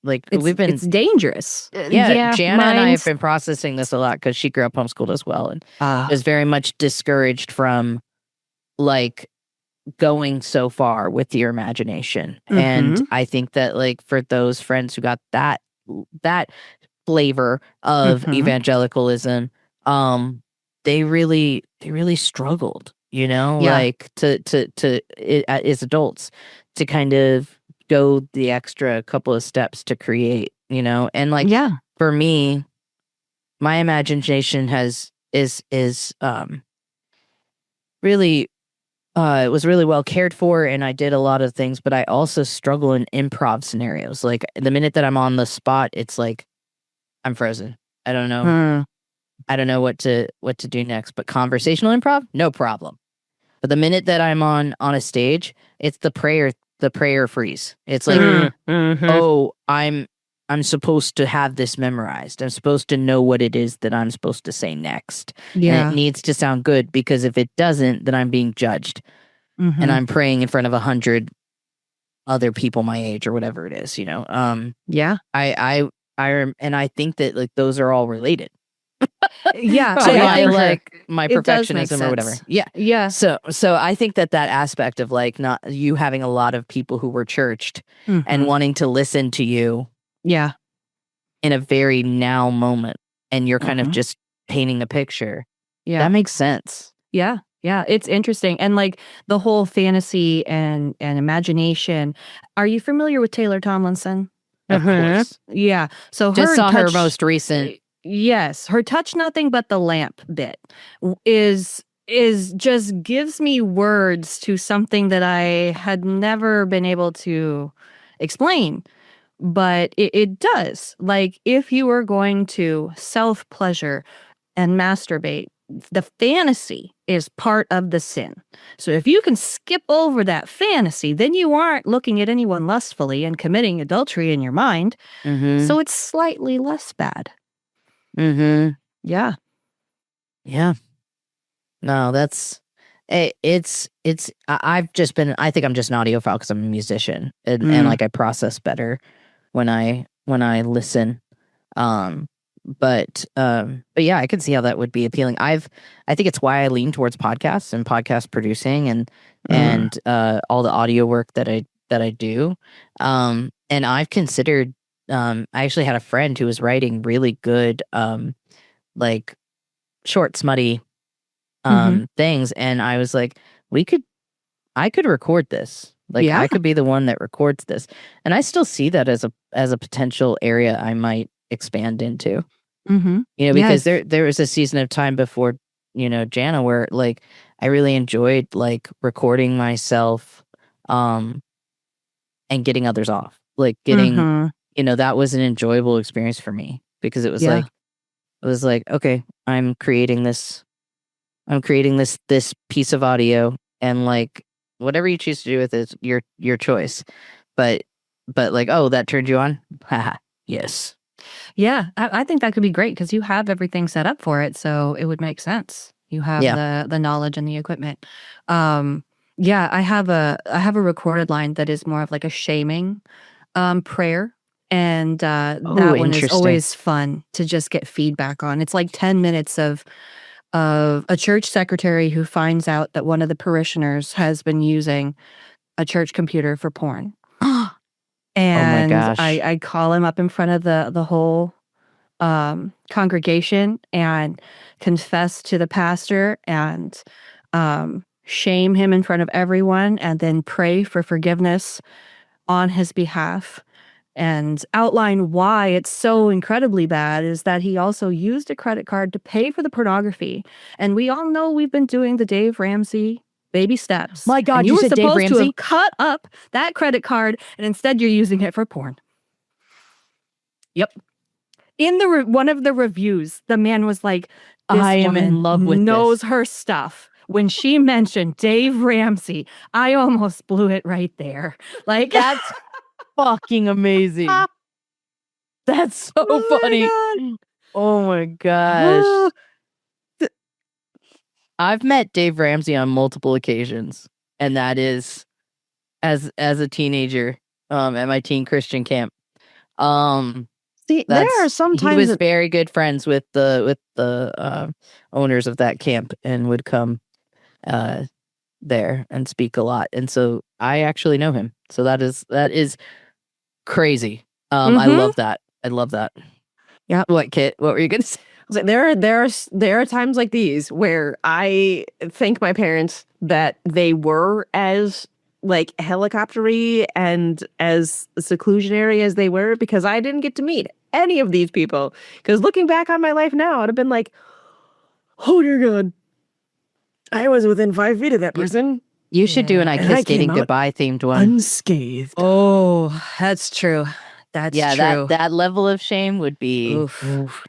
like it's dangerous. Jana and I have been processing this a lot because she grew up homeschooled as well, and was very much discouraged from like going so far with your imagination. And I think that like for those friends who got that flavor of evangelicalism, they really struggled, like as adults to kind of go the extra couple of steps to create, and like for me, my imagination is really it was really well cared for, and I did a lot of things, but I also struggle in improv scenarios. Like the minute that I'm on the spot, it's like I'm frozen. I don't know. I don't know what to do next. But conversational improv, no problem. But the minute that I'm on a stage, it's the prayer freeze. It's like, oh, I'm supposed to have this memorized. I'm supposed to know what it is that I'm supposed to say next. Yeah. And it needs to sound good, because if it doesn't, then I'm being judged. And I'm praying in front of 100 other people my age or whatever it is, Yeah. I think that like those are all related. Yeah. To my It does make perfectionism or whatever. sense. Yeah. Yeah. So I think that aspect of like not you having a lot of people who were churched and wanting to listen to you Yeah. in a very now moment, and you're kind of just painting a picture. Yeah. That makes sense. Yeah. Yeah. It's interesting. And like the whole fantasy and imagination. Are you familiar with Taylor Tomlinson? Of course. Yeah. So Just her saw her touch- most recent. Yes, her touch nothing but the lamp bit is just gives me words to something that I had never been able to explain. But it does. Like if you were going to self-pleasure and masturbate, the fantasy is part of the sin. So if you can skip over that fantasy, then you aren't looking at anyone lustfully and committing adultery in your mind. So it's slightly less bad. Yeah. Yeah. No, that's it's I've just been, I think I'm just an audiophile because I'm a musician, and like I process better when I listen. But yeah, I can see how that would be appealing. I think it's why I lean towards podcasts and podcast producing and all the audio work that I do. And I've considered I actually had a friend who was writing really good like short smutty things, and I was like, I could record this. Like I could be the one that records this. And I still see that as a potential area I might expand into. Because there was a season of time before, Jana, where like I really enjoyed like recording myself and getting others off. Like getting that was an enjoyable experience for me, because it was like, okay, I'm creating this piece of audio, and like whatever you choose to do with it is your choice. But like, oh, that turned you on? Haha. Yes. Yeah, I think that could be great because you have everything set up for it, so it would make sense. You have the knowledge and the equipment. Yeah, I have a recorded line that is more of like a shaming prayer, and that one is always fun to just get feedback on. It's like 10 minutes of a church secretary who finds out that one of the parishioners has been using a church computer for porn. And oh my gosh. I call him up in front of the whole congregation and confess to the pastor and shame him in front of everyone, and then pray for forgiveness on his behalf and outline why it's so incredibly bad is that he also used a credit card to pay for the pornography. And we all know we've been doing the Dave Ramsey baby steps. My God, and you were said Dave supposed to Ramsey? have cut up that credit card, and instead you're using it for porn. Yep. In the one of the reviews, the man was like, this I am in woman love with knows this. her stuff. When she mentioned Dave Ramsey, I almost blew it right there. Like That's fucking amazing. That's so funny. Oh my gosh. I've met Dave Ramsey on multiple occasions, and that is as a teenager at my teen Christian camp. See, there are sometimes he was very good friends with the owners of that camp, and would come there and speak a lot. And so I actually know him. So that is crazy. I love that. I love that. Yeah. What, Kit? What were you gonna say? I was like, there are times like these where I thank my parents that they were as like helicoptery and as seclusionary as they were, because I didn't get to meet any of these people. Because looking back on my life now, I'd have been like, oh dear God, I was within 5 feet of that person. You should do an I And I Kiss Dating came out Goodbye themed one. unscathed. Oh, that's true. That's true. that level of shame would be. Oof.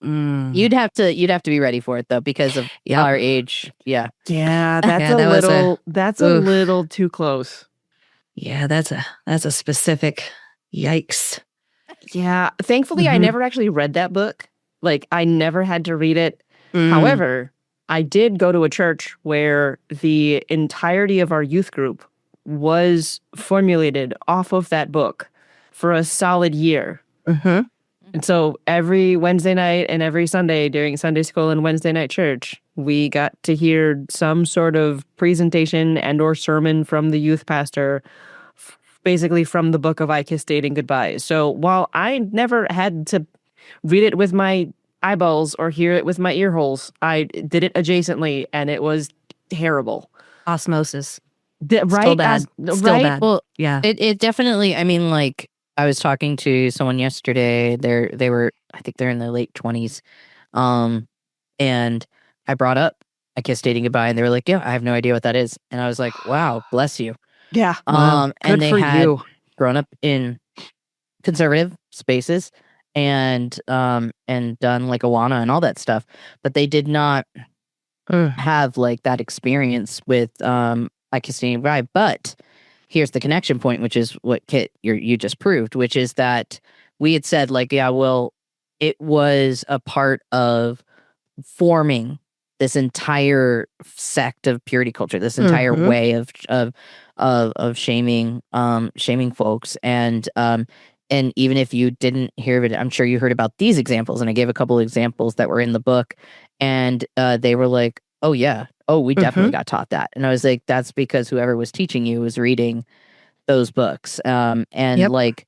Mm. You'd have to be ready for it though, because of Yep. our age. Yeah. Yeah, that's Yeah, that was that's a oof. little too close. Yeah, that's a specific yikes. Yeah, thankfully I Mhm. never actually read that book. Like I never had to read it. Mm. However, I did go to a church where the entirety of our youth group was formulated off of that book for a solid year. Mhm. And so every Wednesday night and every Sunday during Sunday school and Wednesday night church, we got to hear some sort of presentation and or sermon from the youth pastor, basically from the book of I Kiss Dating Goodbye. So while I never had to read it with my eyeballs or hear it with my ear holes, I did it adjacently, and it was terrible. Osmosis. Right? Still bad. Still right? bad. Well, Yeah. it definitely, I mean, like, I was talking to someone yesterday. They were, I think they're in their late 20s. And I brought up I Kiss Dating Goodbye, and they were like, yeah, I have no idea what that is. And I was like, wow, bless you. Yeah. And Good they for had you. grown up in conservative spaces and done like Awana and all that stuff, but they did not have like that experience with I Kiss Dating Goodbye. But here's the connection point, which is what Kit you just proved, which is that we had said like, yeah, well, it was a part of forming this entire sect of purity culture, this entire Mhm. way of shaming folks, and even if you didn't hear of it, I'm sure you heard about these examples, and I gave a couple examples that were in the book, and they were like, oh yeah, oh we definitely got taught that, and I was like, that's because whoever was teaching you was reading those books, and Yep. like,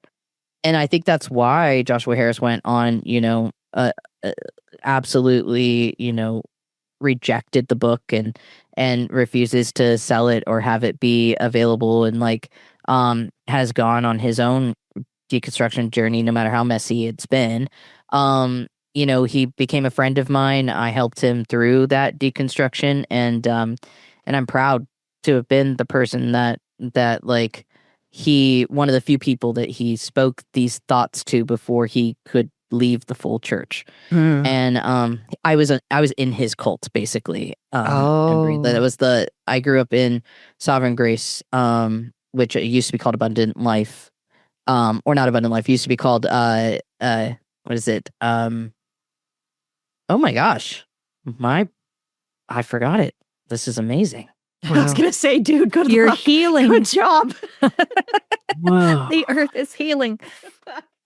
and I think that's why Joshua Harris went on, absolutely, rejected the book and refuses to sell it or have it be available, and like has gone on his own deconstruction journey, no matter how messy it's been. He became a friend of mine. I helped him through that deconstruction, and I'm proud to have been the person that like one of the few people that he spoke these thoughts to before he could leave the full church. And I was in his cult, basically. That was I grew up in Sovereign Grace, which used to be called Abundant Life, or not Abundant Life. Used to be called what is it? Oh my gosh, I forgot it. This is amazing. I was gonna say, dude, good You're luck. healing. Good job. Wow. The earth is healing.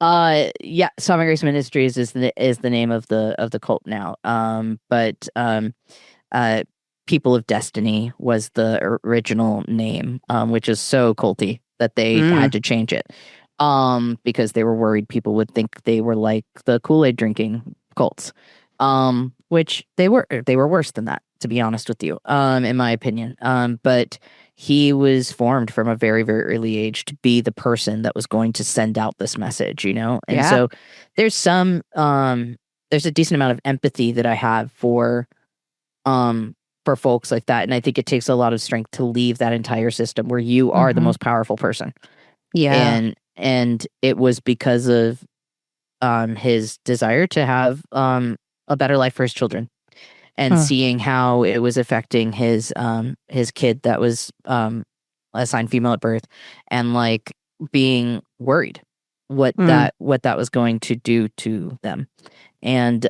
Yeah, Sovereign Grace Ministries is the name of the cult now. But People of Destiny was the original name, which is so culty that they had to change it. Because they were worried people would think they were like the Kool-Aid drinking cults. Which they were worse than that, to be honest with you, in my opinion. But he was formed from a very, very early age to be the person that was going to send out this message, And Yeah. so there's there's a decent amount of empathy that I have for folks like that. And I think it takes a lot of strength to leave that entire system where you are the most powerful person. Yeah. And it was because of his desire to have a better life for his children, and seeing how it was affecting his kid that was assigned female at birth, and like being worried what that was going to do to them, and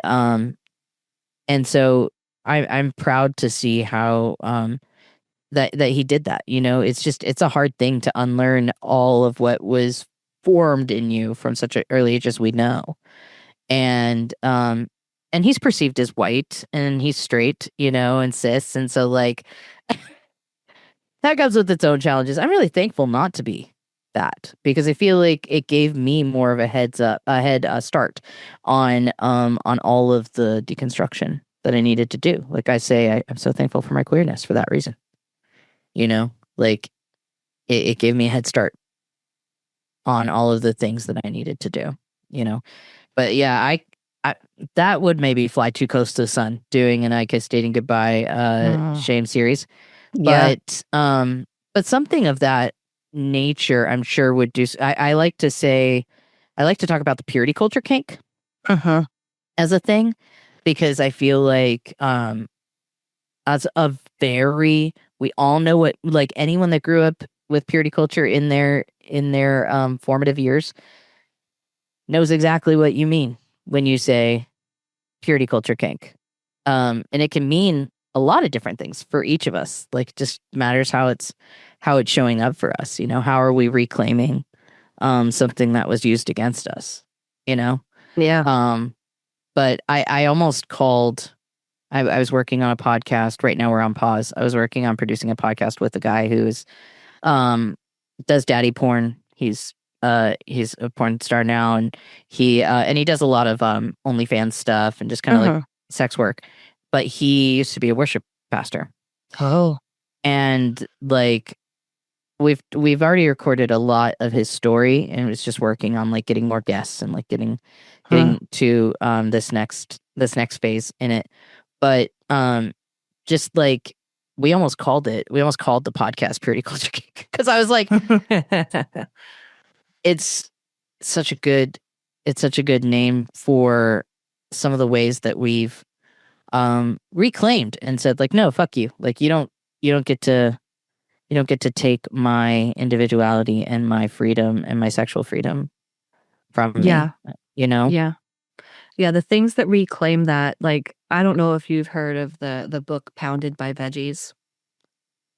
so I'm proud to see how that he did that. It's a hard thing to unlearn all of what was formed in you from such an early age as we know. And he's perceived as white, and he's straight, and cis, and so like that comes with its own challenges. I'm really thankful not to be that, because I feel like it gave me more of a head start on all of the deconstruction that I needed to do. Like I say, I'm so thankful for my queerness for that reason. You know, like it gave me a head start on all of the things that I needed to do, you know. But yeah, I that would maybe fly too close to the sun, doing an I Kiss Dating Goodbye shame series. Yeah. But something of that nature, I'm sure would do. I like to say, I like to talk about the purity culture kink as a thing, because I feel like as a we all know what, like anyone that grew up with purity culture in their formative years knows exactly what you mean when you say purity culture kink. And it can mean a lot of different things for each of us. Like, it just matters how it's showing up for us. You know, how are we reclaiming something that was used against us? You know? Yeah. But I almost called. I was working on a podcast. Right now we're on pause. I was working on producing a podcast with a guy who's does daddy porn. He's a porn star now, and he does a lot of OnlyFans stuff and just kind of like sex work. But he used to be a worship pastor. Oh. And like we've already recorded a lot of his story, and it's just working on like getting more guests and like getting to this next phase in it. But just like we almost called the podcast Purity Culture Kink, because I was like, it's such a good name for some of the ways that we've reclaimed and said, like, no, fuck you. Like, you don't get to take my individuality and my freedom and my sexual freedom from me. You know? Yeah, the things that reclaim that, like, I don't know if you've heard of the book Pounded by Veggies.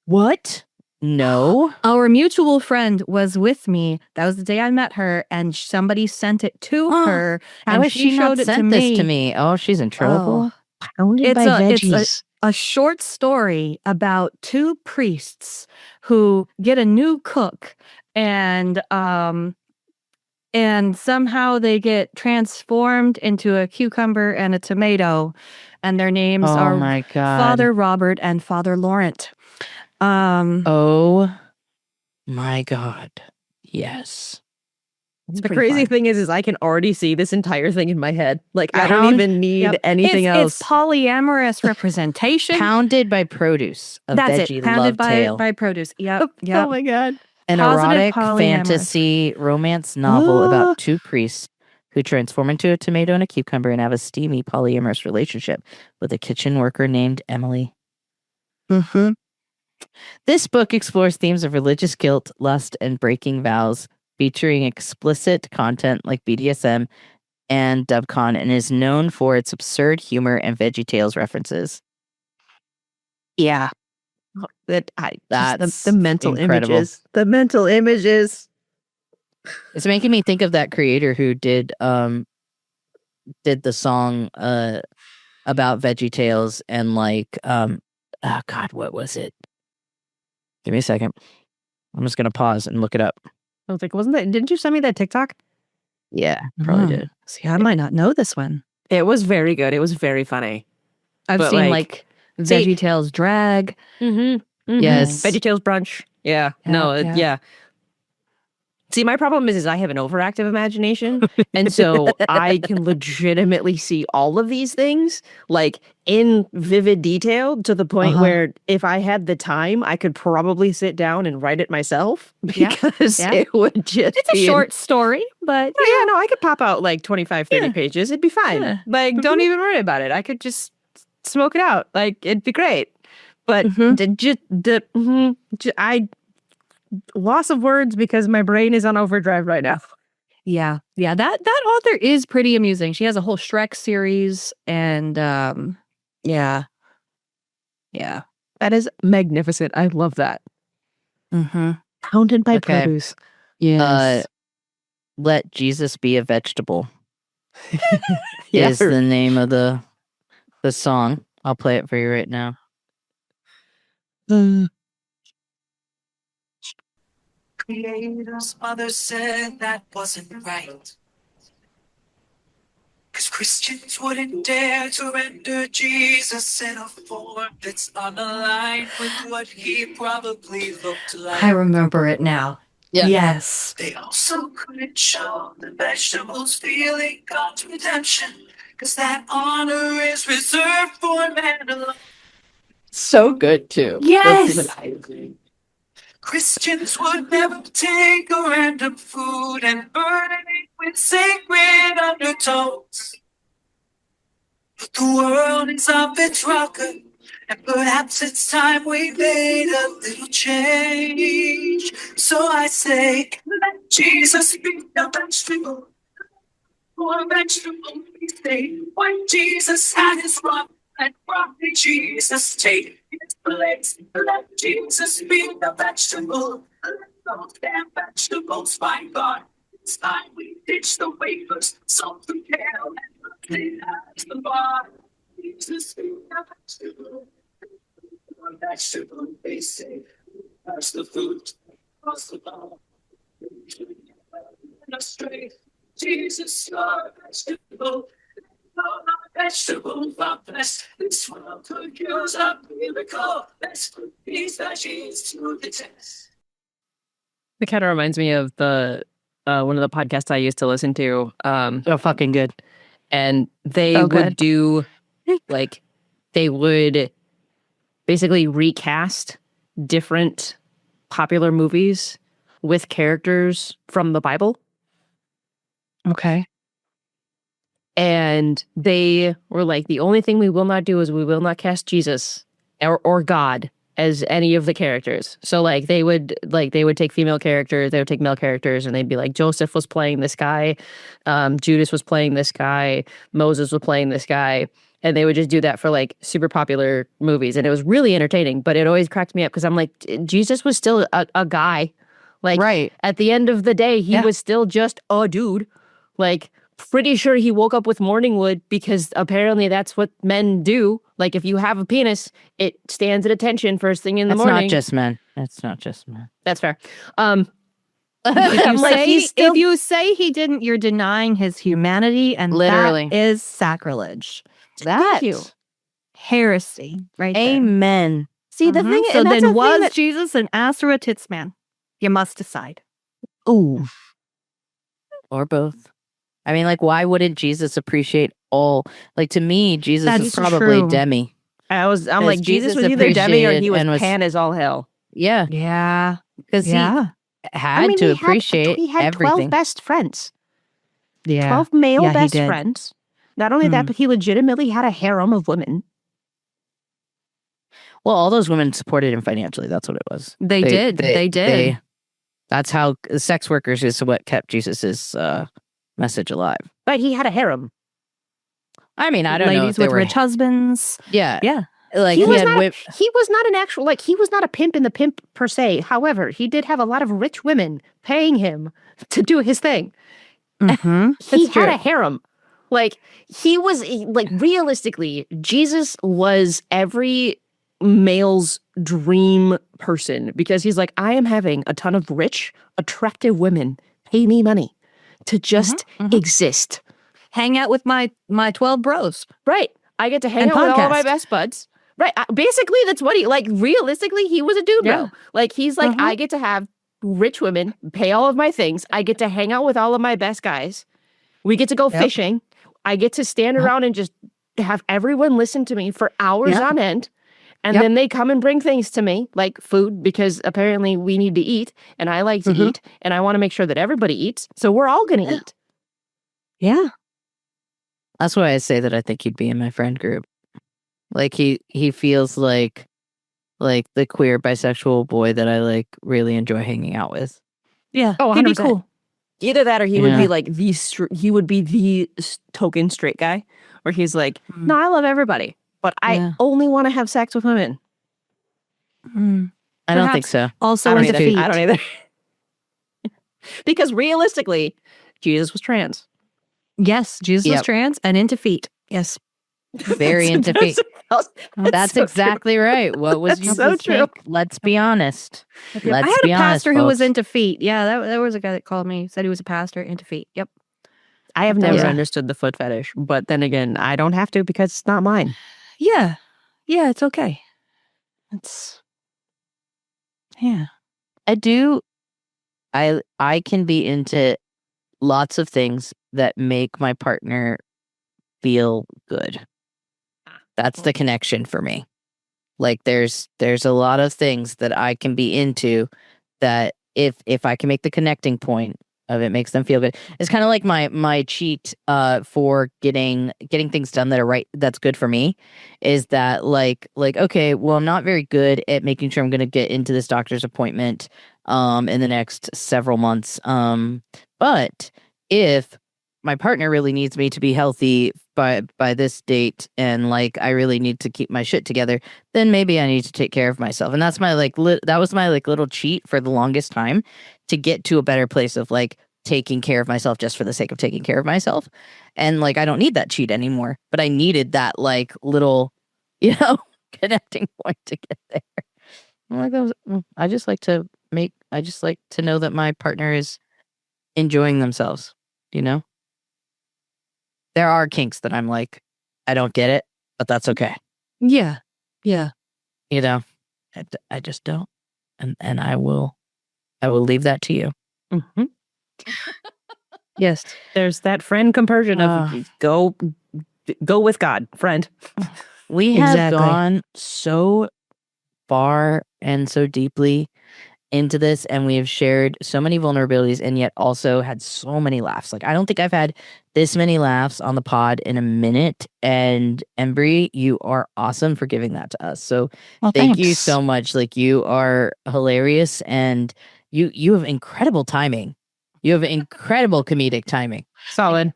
What? No. Our mutual friend was with me. That was the day I met her, and somebody sent it to her. How and has she not sent this to me? Oh, she's in trouble. Pounded by Veggies. It's a short story about two priests who get a new cook, and somehow they get transformed into a cucumber and a tomato, and their names are my God. Father Robert and Father Laurent. Oh my God. Yes. The crazy thing is I can already see this entire thing in my head. Like, I Pound- don't even need anything else. It's polyamorous representation. Pounded by produce. A That's veggie it. Pounded love tale. by produce. Yep. Oh my God. An Positive erotic polyamorous. fantasy romance novel about two priests who transform into a tomato and a cucumber and have a steamy polyamorous relationship with a kitchen worker named Emily. This book explores themes of religious guilt, lust, and breaking vows, featuring explicit content like BDSM and Dubcon, and is known for its absurd humor and VeggieTales references. Yeah. That's the mental incredible. images. The mental images. It's making me think of that creator who did the song about VeggieTales and like oh God, what was it? Give me a second. I'm just gonna pause and look it up. I was like, didn't you send me that TikTok? Yeah, probably did. See, I might not know this one. It was very good. It was very funny. I've But, seen like, VeggieTales drag. Yes. VeggieTales brunch. Yeah. Yeah. See, my problem is I have an overactive imagination. And so I can legitimately see all of these things like in vivid detail to the point where if I had the time, I could probably sit down and write it myself because it would just It's a short story, but I could pop out like 25, 30 pages. It'd be fine. Yeah. Like, don't even worry about it. I could just smoke it out. Like, it'd be great. But I loss of words because my brain is on overdrive right now. yeah. That author is pretty amusing. She has a whole Shrek series, and Yeah. That is magnificent. I love that. Pounded by Okay. produce. yes. Let Jesus be a vegetable Yeah. is the name of the song. I'll play it for you right now. Creator's mother said that wasn't right. 'Cause Christians wouldn't dare to render Jesus in a form that's unaligned with what he probably looked like. I remember it now. Yeah. Yes. They also couldn't show the vegetables feeling God's redemption, 'cause that honor is reserved for man alone. So good too. Yes. Christians would never take a random food and burn it with sacred undertones. But the world is off its rocker, and perhaps it's time we made a little change. So I say, let Jesus be the vegetable. For vegetable we say, when Jesus had his run, and broccoli Jesus take his place. Let Jesus be the vegetable. Let those damn vegetables find God. It's time we ditch the wafers, salt and kale, and broccoli as the bar. Jesus be the vegetable. For vegetable they say, that's the food. That's the bar. Astray. Jesus, you're a vegetable. You're a vegetable from flesh. This world could use a miracle. Let's put these veggies to the test. It kind of reminds me of the one of the podcasts I used to listen to. Oh, fucking good. And they So would good. do like they would basically recast different popular movies with characters from the Bible. Okay. And they were like, the only thing we will not do is we will not cast Jesus or God as any of the characters. So like they would take female characters, they would take male characters, and they'd be like, Joseph was playing this guy, Judas was playing this guy, Moses was playing this guy. And they would just do that for like super popular movies. And it was really entertaining, but it always cracked me up because I'm like, Jesus was still a guy. Like Right. at the end of the day, he was still just a dude. Like, pretty sure he woke up with morning wood because apparently that's what men do. Like, if you have a penis, it stands at attention first thing in the That's morning. not just men. That's not just men. That's fair. If I'm you, like, say, he's still. if you say he didn't, you're denying his humanity, and Literally. that is sacrilege. That. you. Heresy, right there. Amen. See, the Mhm. thing So and that's then, the thing was that- Jesus an ass or a tits man? You must decide. Ooh. Or both. I mean, like, why wouldn't Jesus appreciate all? Like, to me, Jesus That's is probably true. demi. I'm Because like, Jesus Jesus was either demi or he was, appreciated and was- pan as all hell. Yeah. Yeah. Because Yeah. he had to appreciate he had 12 everything. best friends. Yeah. 12 male Yeah, he best did. friends. Not only that, Hmm. but he legitimately had a harem of women. Well, all those women supported him financially. That's what it was. They did. They did. That's how sex workers is what kept Jesus's message alive. But he had a harem. I mean, I don't know. Ladies if they with were, rich husbands. Yeah. Yeah. Like, He he was had not- whip. He was not an actual, like, he was not a pimp in the pimp per se. However, he did have a lot of rich women paying him to do his thing. Mm-hmm. He That's had true. a harem. Like, he was, like, realistically, Jesus was every male's dream person because he's like, I am having a ton of rich, attractive women pay me money to just exist. Hang out with my 12 bros. Right. I get to hang And out with all of my podcast. best buds. Right. Basically, that's what he, like, realistically, he was a dude, bro. Yeah. Like, he's like, I get to have rich women pay all of my things. I get to hang out with all of my best guys. We get to go fishing. I get to stand around and just have everyone listen to me for hours on end. And then they come and bring things to me, like food, because apparently we need to eat. And I like to eat. And I want to make sure that everybody eats. So we're all going to eat. Yeah. That's why I say that I think he'd be in my friend group. Like, he feels like the queer bisexual boy that I like really enjoy hanging out with. Yeah. Oh, He'd be 100%. cool. Either that or he would Yeah. be like he would be the token straight guy where he's like, no, I love everybody, but I Yeah. only want to have sex with women. Mm. I don't think Perhaps so. Also I don't into either. feet. I don't either. Because realistically, Jesus was trans. Yes, Jesus was Yep. trans and into feet. Yes. Very into feet. That's so exactly right. What was That's your so mistake? true. Let's be honest. I Let's had be a honest, pastor who was folks. into feet. Yeah, there was a guy that called me, said he was a pastor into feet. Yep. I have That never was a- understood the foot fetish, but then again, I don't have to because it's not mine. Yeah. Yeah, it's okay. It's yeah. I can be into lots of things that make my partner feel good. That's the connection for me. Like there's a lot of things that I can be into that if I can make the connecting point of it makes them feel good. It's kind of like my cheat for getting things done that are right, that's good for me, is that like okay, well, I'm not very good at making sure I'm going to get into this doctor's appointment in the next several months. But if my partner really needs me to be healthy by this date, and like I really need to keep my shit together, then maybe I need to take care of myself. And that's my that was my like little cheat for the longest time to get to a better place of like taking care of myself just for the sake of taking care of myself. And like I don't need that cheat anymore, but I needed that like little, connecting point to get there. I'm like, I just like to know that my partner is enjoying themselves, There are kinks that I'm like, I don't get it, but that's okay. Yeah. Yeah. I just don't. And I will leave that to you. Mm-hmm. Yes. There's that friend compersion of go with God, friend. We have Exactly. gone so far and so deeply into this, and we have shared so many vulnerabilities and yet also had so many laughs. Like I don't think I've had this many laughs on the pod in a minute. And Embry, you are awesome for giving that to us. So thank you so much. Like you are hilarious, and you have incredible timing. You have incredible comedic timing. Solid.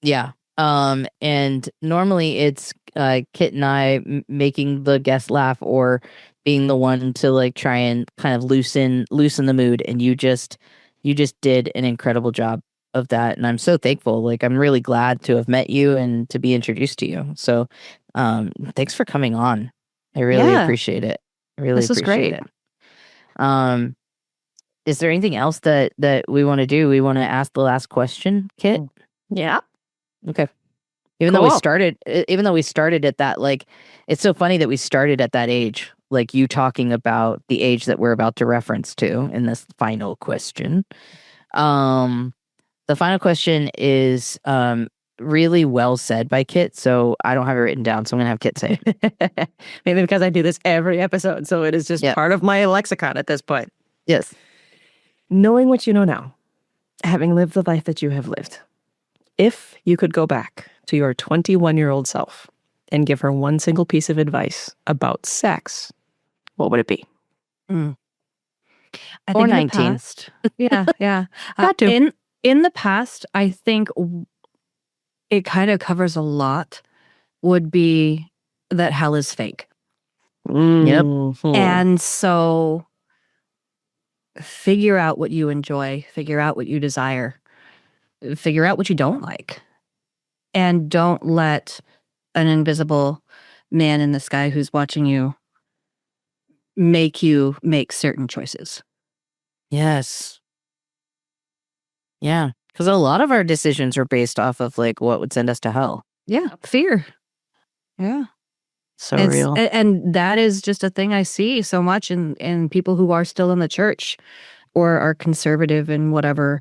Yeah. And normally it's Kit and I making the guest laugh or being the one to like try and kind of loosen the mood, and you just did an incredible job of that, and I'm so thankful. Like I'm really glad to have met you and to be introduced to you. So thanks for coming on. I really appreciate it. I really This was appreciate great. it. Is there anything else that we want to do? We want to ask the last question, Kit? Yeah. Okay. Even though we Cool. started at that, like, it's so funny that we started at that age, like you talking about the age that we're about to reference to in this final question. The final question is really well said by Kit, so I don't have it written down, so I'm gonna have Kit say it. Maybe because I do this every episode, so it is just part of my lexicon at this point. Yes. Knowing what you know now, having lived the life that you have lived, if you could go back to your 21-year-old self and give her one single piece of advice about sex, what would it be? I Or think in the 19. past- yeah, yeah. Got to. In the past, I think it kind of covers a lot. Would be that hell is fake, Mhm. and so figure out what you enjoy, figure out what you desire, figure out what you don't like, and don't let an invisible man in the sky who's watching you make you make certain choices. Yes. Yeah. Because a lot of our decisions are based off of like what would send us to hell. Yeah, fear. Yeah. So It's- real. And that is just a thing I see so much in people who are still in the church or are conservative in whatever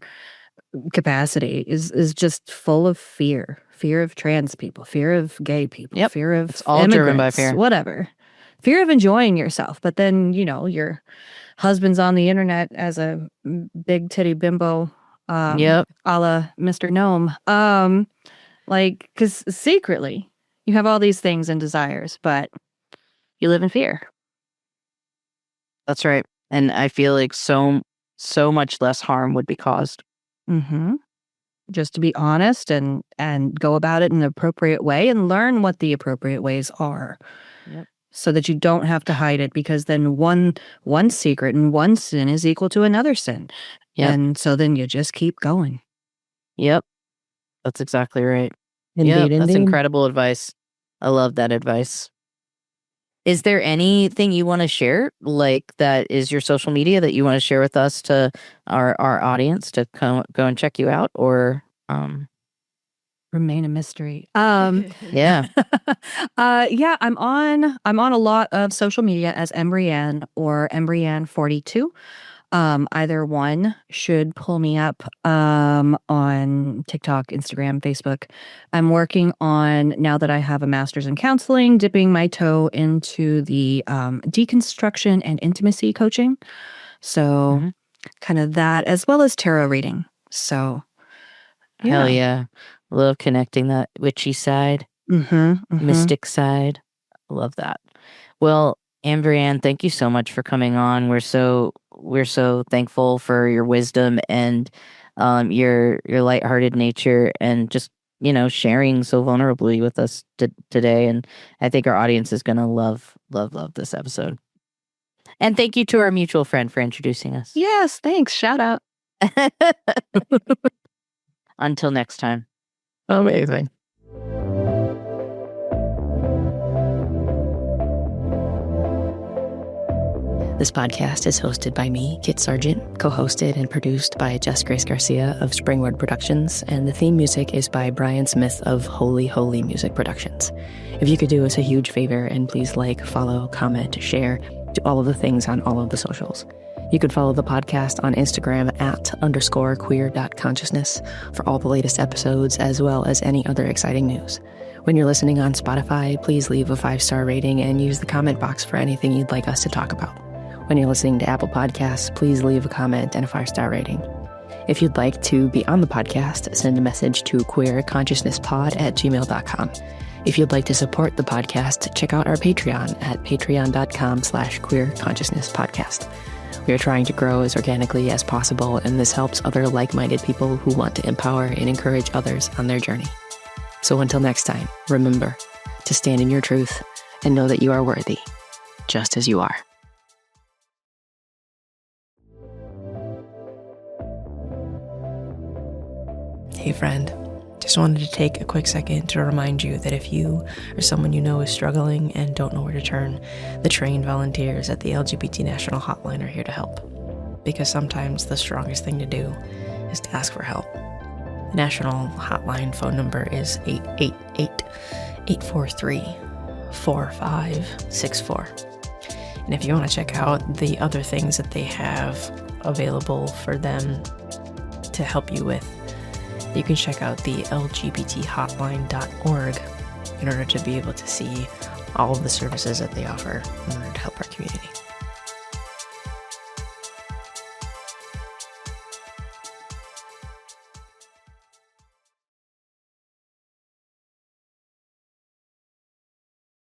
capacity is just full of fear of trans people, fear of gay people, Yep. fear of It's all driven by immigrants, fear. whatever. Fear of enjoying yourself. But then, your husband's on the internet as a big titty bimbo, Yep. a la Mr. Gnome. Like, because secretly you have all these things and desires, but you live in fear. That's right. And I feel like so much less harm would be caused. Mm-hmm. Just to be honest and go about it in an appropriate way and learn what the appropriate ways are. Yep. So that you don't have to hide it, because then one secret and one sin is equal to another sin. Yep. And so then you just keep going. Yep. That's exactly right. Indeed, Yep. That's indeed. incredible advice. I love that advice. Is there anything you want to share, like that is your social media that you want to share with us to our audience to go and check you out, or Remain a mystery. yeah, Yeah, I'm on a lot of social media as EmbryAnne or EmbryAnne42. Either one should pull me up on TikTok, Instagram, Facebook. I'm working on, now that I have a master's in counseling, dipping my toe into the deconstruction and intimacy coaching. So kind of that, as well as tarot reading. So hell yeah. Love connecting that witchy side, mystic side. I love that. Well, EmbryAnne, thank you so much for coming on. We're so thankful for your wisdom and your lighthearted nature, and just, you know, sharing so vulnerably with us today. And I think our audience is gonna love this episode. And thank you to our mutual friend for introducing us. Yes, thanks. Shout out. Until next time. Amazing. This podcast is hosted by me, Kit Sargent, co-hosted and produced by Jess Grace Garcia of Springwood Productions, and the theme music is by Brian Smith of Holy Holy Music Productions. If you could do us a huge favor and please like, follow, comment, share, do all of the things on all of the socials. You can follow the podcast on Instagram @_queer.consciousness for all the latest episodes, as well as any other exciting news. When you're listening on Spotify, please leave a 5-star rating and use the comment box for anything you'd like us to talk about. When you're listening to Apple Podcasts, please leave a comment and a 5-star rating. If you'd like to be on the podcast, send a message to queerconsciousnesspod@gmail.com. If you'd like to support the podcast, check out our Patreon at patreon.com/queerconsciousnesspodcast. We are trying to grow as organically as possible, and this helps other like-minded people who want to empower and encourage others on their journey. So until next time, remember to stand in your truth and know that you are worthy, just as you are. Hey friend, just wanted to take a quick second to remind you that if you or someone you know is struggling and don't know where to turn, the trained volunteers at the LGBT National Hotline are here to help. Because sometimes the strongest thing to do is to ask for help. The National Hotline phone number is 888-843-4564. And if you want to check out the other things that they have available for them to help you with, you can check out the lgbthotline.org in order to be able to see all of the services that they offer in order to help our community.